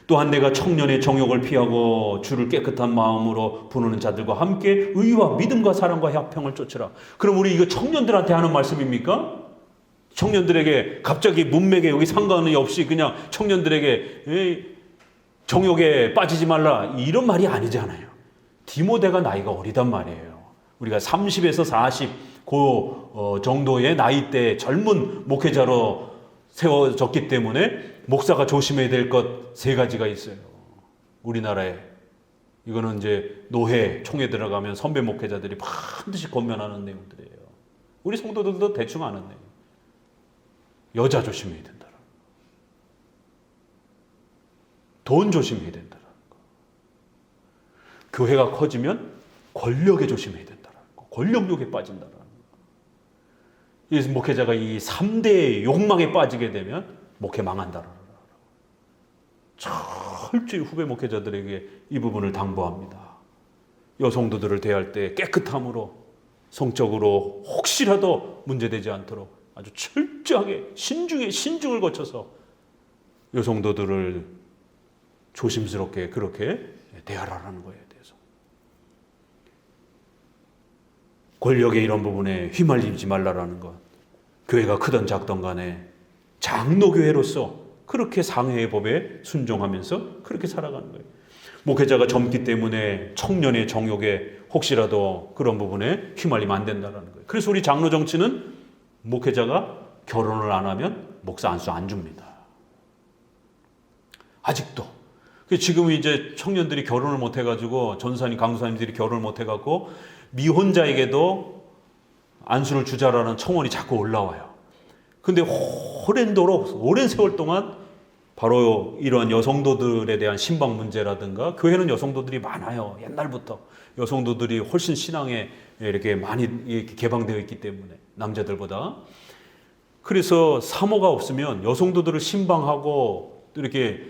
또한 내가 청년의 정욕을 피하고 주를 깨끗한 마음으로 부르는 자들과 함께 의와 믿음과 사랑과 화평을 쫓으라. 그럼 우리 이거 청년들한테 하는 말씀입니까? 청년들에게 갑자기 문맥에 여기 상관이 없이 그냥 청년들에게 정욕에 빠지지 말라 이런 말이 아니잖아요. 디모데가 나이가 어리단 말이에요. 우리가 30에서 40 그 정도의 나이대 젊은 목회자로 세워졌기 때문에 목사가 조심해야 될 것 세 가지가 있어요. 우리나라에 이거는 이제 노회 총회 들어가면 선배 목회자들이 반드시 권면하는 내용들이에요. 우리 성도들도 대충 아는 내용. 여자 조심해야 된다. 돈 조심해야 된다. 교회가 커지면 권력에 조심해야 된다. 권력욕에 빠진다라는 거. 이 목회자가 이 3대의 욕망에 빠지게 되면 목회 망한다라는 거. 철저히 후배 목회자들에게 이 부분을 당부합니다. 여성도들을 대할 때 깨끗함으로, 성적으로 혹시라도 문제되지 않도록 아주 철저하게 신중을 거쳐서 여성도들을 조심스럽게 그렇게 대하라는 거에 대해서. 권력의 이런 부분에 휘말리지 말라라는 것. 교회가 크든 작든 간에 장로교회로서 그렇게 상회의 법에 순종하면서 그렇게 살아가는 거예요. 목회자가 젊기 때문에 청년의 정욕에 혹시라도 그런 부분에 휘말리면 안 된다는 거예요. 그래서 우리 장로 정치는 목회자가 결혼을 안 하면 목사 안수 안 줍니다. 아직도. 지금 이제 청년들이 결혼을 못 해가지고 전사님, 강사님들이 결혼을 못 해갖고 미혼자에게도 안수를 주자라는 청원이 자꾸 올라와요. 근데 오랜 세월 동안 바로 이런 여성도들에 대한 신방 문제라든가, 교회는 여성도들이 많아요. 옛날부터 여성도들이 훨씬 신앙에 이렇게 많이 이렇게 개방되어 있기 때문에, 남자들보다. 그래서 사모가 없으면 여성도들을 신방하고 또 이렇게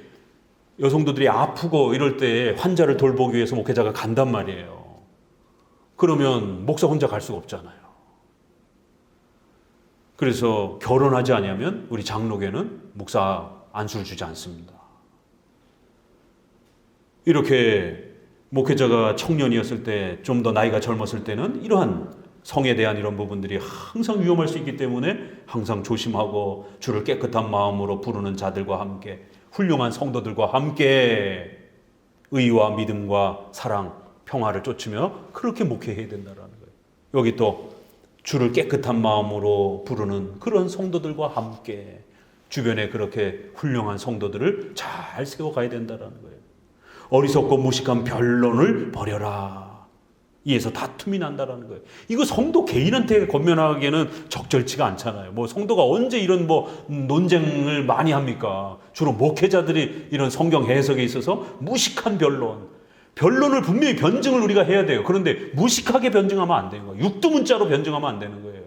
여성도들이 아프고 이럴 때 환자를 돌보기 위해서 목회자가 간단 말이에요. 그러면 목사 혼자 갈 수가 없잖아요. 그래서 결혼하지 않으면 우리 장로교는 목사 안수를 주지 않습니다. 이렇게 목회자가 청년이었을 때, 좀 더 나이가 젊었을 때는 이러한 성에 대한 이런 부분들이 항상 위험할 수 있기 때문에 항상 조심하고 주를 깨끗한 마음으로 부르는 자들과 함께, 훌륭한 성도들과 함께 의와 믿음과 사랑, 평화를 쫓으며 그렇게 목회해야 된다는 거예요. 여기 또 주를 깨끗한 마음으로 부르는 그런 성도들과 함께 주변에 그렇게 훌륭한 성도들을 잘 세워가야 된다는 거예요. 어리석고 무식한 변론을 버려라. 이에서 다툼이 난다는 거예요. 이거 성도 개인한테 권면하기에는 적절치가 않잖아요. 뭐 성도가 언제 이런 뭐 논쟁을 많이 합니까? 주로 목회자들이 이런 성경 해석에 있어서 무식한 변론을 분명히 변증을 우리가 해야 돼요. 그런데 무식하게 변증하면 안 되는 거예요. 육두문자로 변증하면 안 되는 거예요.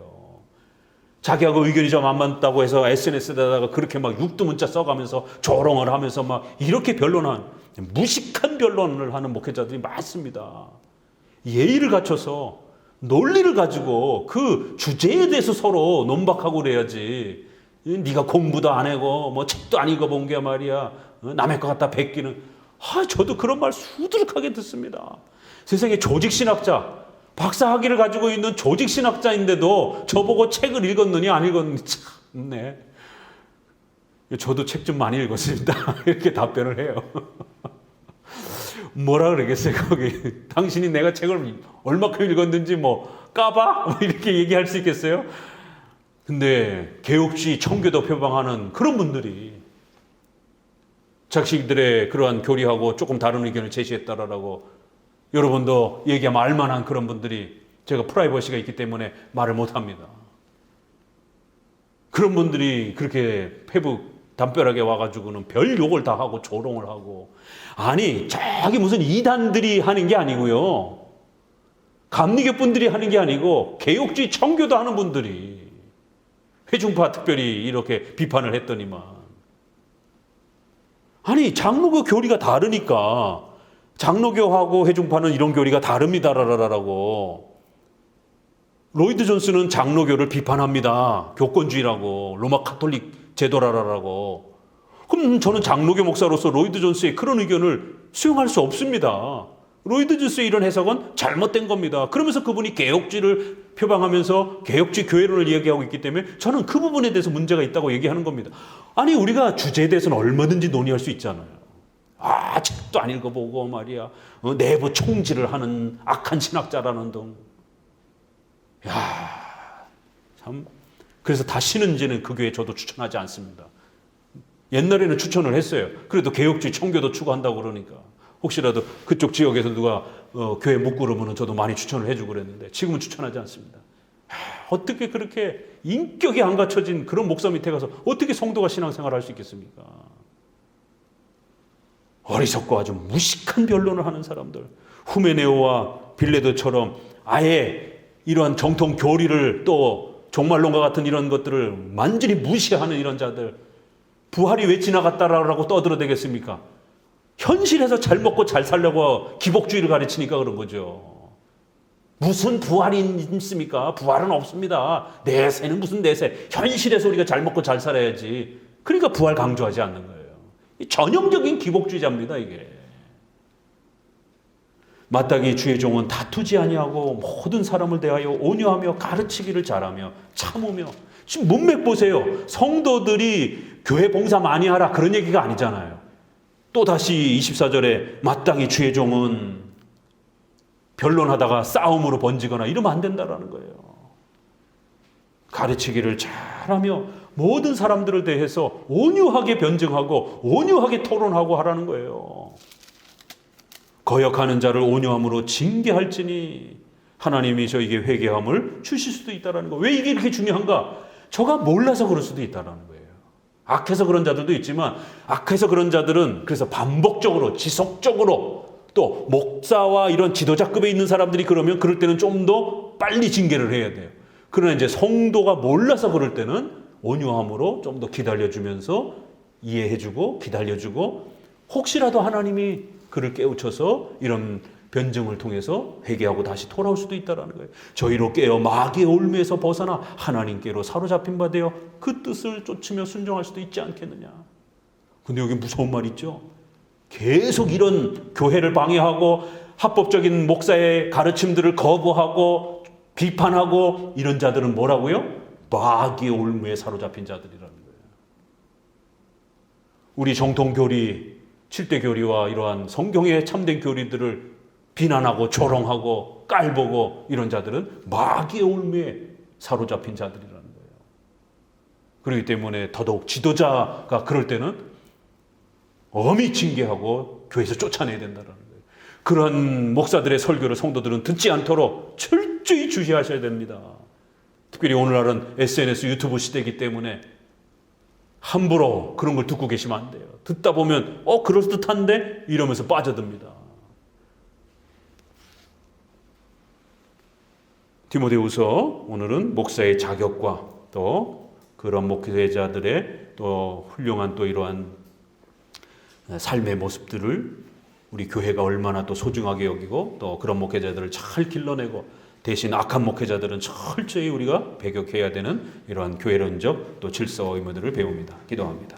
자기하고 의견이 좀 안 맞다고 해서 SNS에다가 그렇게 막 육두문자 써가면서 조롱을 하면서 막 이렇게 변론한, 무식한 변론을 하는 목회자들이 많습니다. 예의를 갖춰서 논리를 가지고 그 주제에 대해서 서로 논박하고 그래야지. 네가 공부도 안 하고 뭐 책도 안 읽어본 게 말이야, 남의 것 갖다 베끼는. 저도 그런 말 수두룩하게 듣습니다. 세상에 조직신학자, 박사학위를 가지고 있는 조직신학자인데도 저보고 책을 읽었느니 안 읽었느니 참네. 저도 책 좀 많이 읽었습니다. 이렇게 답변을 해요. 뭐라 그러겠어요, 거기. 당신이 내가 책을 얼마큼 읽었는지 뭐 까봐? 이렇게 얘기할 수 있겠어요? 근데 개혁주의 청교도 표방하는 그런 분들이 자식들의 그러한 교리하고 조금 다른 의견을 제시했다라고 여러분도 얘기하면 알만한 그런 분들이, 제가 프라이버시가 있기 때문에 말을 못합니다. 그런 분들이 그렇게 페북 담벼락에 와가지고는 별 욕을 다 하고 조롱을 하고, 아니 저기 무슨 이단들이 하는 게 아니고요, 감리교 분들이 하는 게 아니고 개혁주의 청교도 하는 분들이, 회중파 특별히 이렇게 비판을 했더니만, 아니 장로교 교리가 다르니까 장로교하고 회중파는 이런 교리가 다릅니다라고. 로이드 존스는 장로교를 비판합니다. 교권주의라고, 로마 카톨릭 제도라라고. 그럼 저는 장로교 목사로서 로이드 존스의 그런 의견을 수용할 수 없습니다. 로이드 존스의 이런 해석은 잘못된 겁니다. 그러면서 그분이 개혁주의를 표방하면서 개혁주의 교회론을 이야기하고 있기 때문에 저는 그 부분에 대해서 문제가 있다고 얘기하는 겁니다. 아니 우리가 주제에 대해서는 얼마든지 논의할 수 있잖아요. 책도 안 읽어보고 말이야, 내부 총질을 하는 악한 신학자라는 등. 참. 그래서 다시는 이제는 그 교회 저도 추천하지 않습니다. 옛날에는 추천을 했어요. 그래도 개혁주의 청교도 추구한다고 그러니까. 혹시라도 그쪽 지역에서 누가 교회 못 그러면 저도 많이 추천을 해주고 그랬는데 지금은 추천하지 않습니다. 어떻게 그렇게 인격이 안 갖춰진 그런 목사 밑에 가서 어떻게 성도가 신앙생활을 할 수 있겠습니까? 어리석고 아주 무식한 변론을 하는 사람들, 후메네오와 빌레도처럼 아예 이러한 정통 교리를, 또 종말론과 같은 이런 것들을 완전히 무시하는 이런 자들, 부활이 왜 지나갔다라고 떠들어대겠습니까? 현실에서 잘 먹고 잘 살려고 기복주의를 가르치니까 그런 거죠. 무슨 부활이 있습니까? 부활은 없습니다. 내세는 무슨 내세. 현실에서 우리가 잘 먹고 잘 살아야지. 그러니까 부활 강조하지 않는 거예요. 전형적인 기복주의자입니다, 이게. 마땅히 주의 종은 다투지 아니하고 모든 사람을 대하여 온유하며 가르치기를 잘하며 참으며. 지금 문맥 보세요. 성도들이 교회 봉사 많이 하라 그런 얘기가 아니잖아요. 또다시 24절에 마땅히 주의 종은 변론하다가 싸움으로 번지거나 이러면 안 된다라는 거예요. 가르치기를 잘하며 모든 사람들을 대해서 온유하게 변증하고 온유하게 토론하고 하라는 거예요. 거역하는 자를 온유함으로 징계할지니 하나님이 저에게 회개함을 주실 수도 있다는 거. 왜 이게 이렇게 중요한가? 저가 몰라서 그럴 수도 있다는 거예요. 악해서 그런 자들도 있지만 악해서 그런 자들은 그래서 반복적으로 지속적으로 또 목사와 이런 지도자급에 있는 사람들이 그러면 그럴 때는 좀 더 빨리 징계를 해야 돼요. 그러나 이제 성도가 몰라서 그럴 때는 온유함으로 좀 더 기다려주면서 이해해주고 기다려주고 혹시라도 하나님이 그를 깨우쳐서 이런 변증을 통해서 회개하고 다시 돌아올 수도 있다는 거예요. 저희로 깨어 마귀의 올무에서 벗어나 하나님께로 사로잡힌 바 되어 그 뜻을 쫓으며 순종할 수도 있지 않겠느냐. 근데 여기 무서운 말 있죠. 계속 이런 교회를 방해하고 합법적인 목사의 가르침들을 거부하고 비판하고 이런 자들은 뭐라고요? 마귀의 올무에 사로잡힌 자들이라는 거예요. 우리 정통교리, 7대 교리와 이러한 성경의 참된 교리들을 비난하고 조롱하고 깔보고 이런 자들은 마귀의 올무에 사로잡힌 자들이라는 거예요. 그렇기 때문에 더더욱 지도자가 그럴 때는 엄히 징계하고 교회에서 쫓아내야 된다는 거예요. 그런 목사들의 설교를 성도들은 듣지 않도록 철저히 주시하셔야 됩니다. 특별히 오늘날은 SNS 유튜브 시대이기 때문에 함부로 그런 걸 듣고 계시면 안 돼요. 듣다 보면 그럴듯한데 이러면서 빠져듭니다. 디모데후서 오늘은 목사의 자격과 또 그런 목회자들의 또 훌륭한 또 이러한 삶의 모습들을 우리 교회가 얼마나 또 소중하게 여기고 또 그런 목회자들을 잘 길러내고 대신 악한 목회자들은 철저히 우리가 배격해야 되는 이러한 교회론적 또 질서와 의무들을 배웁니다. 기도합니다.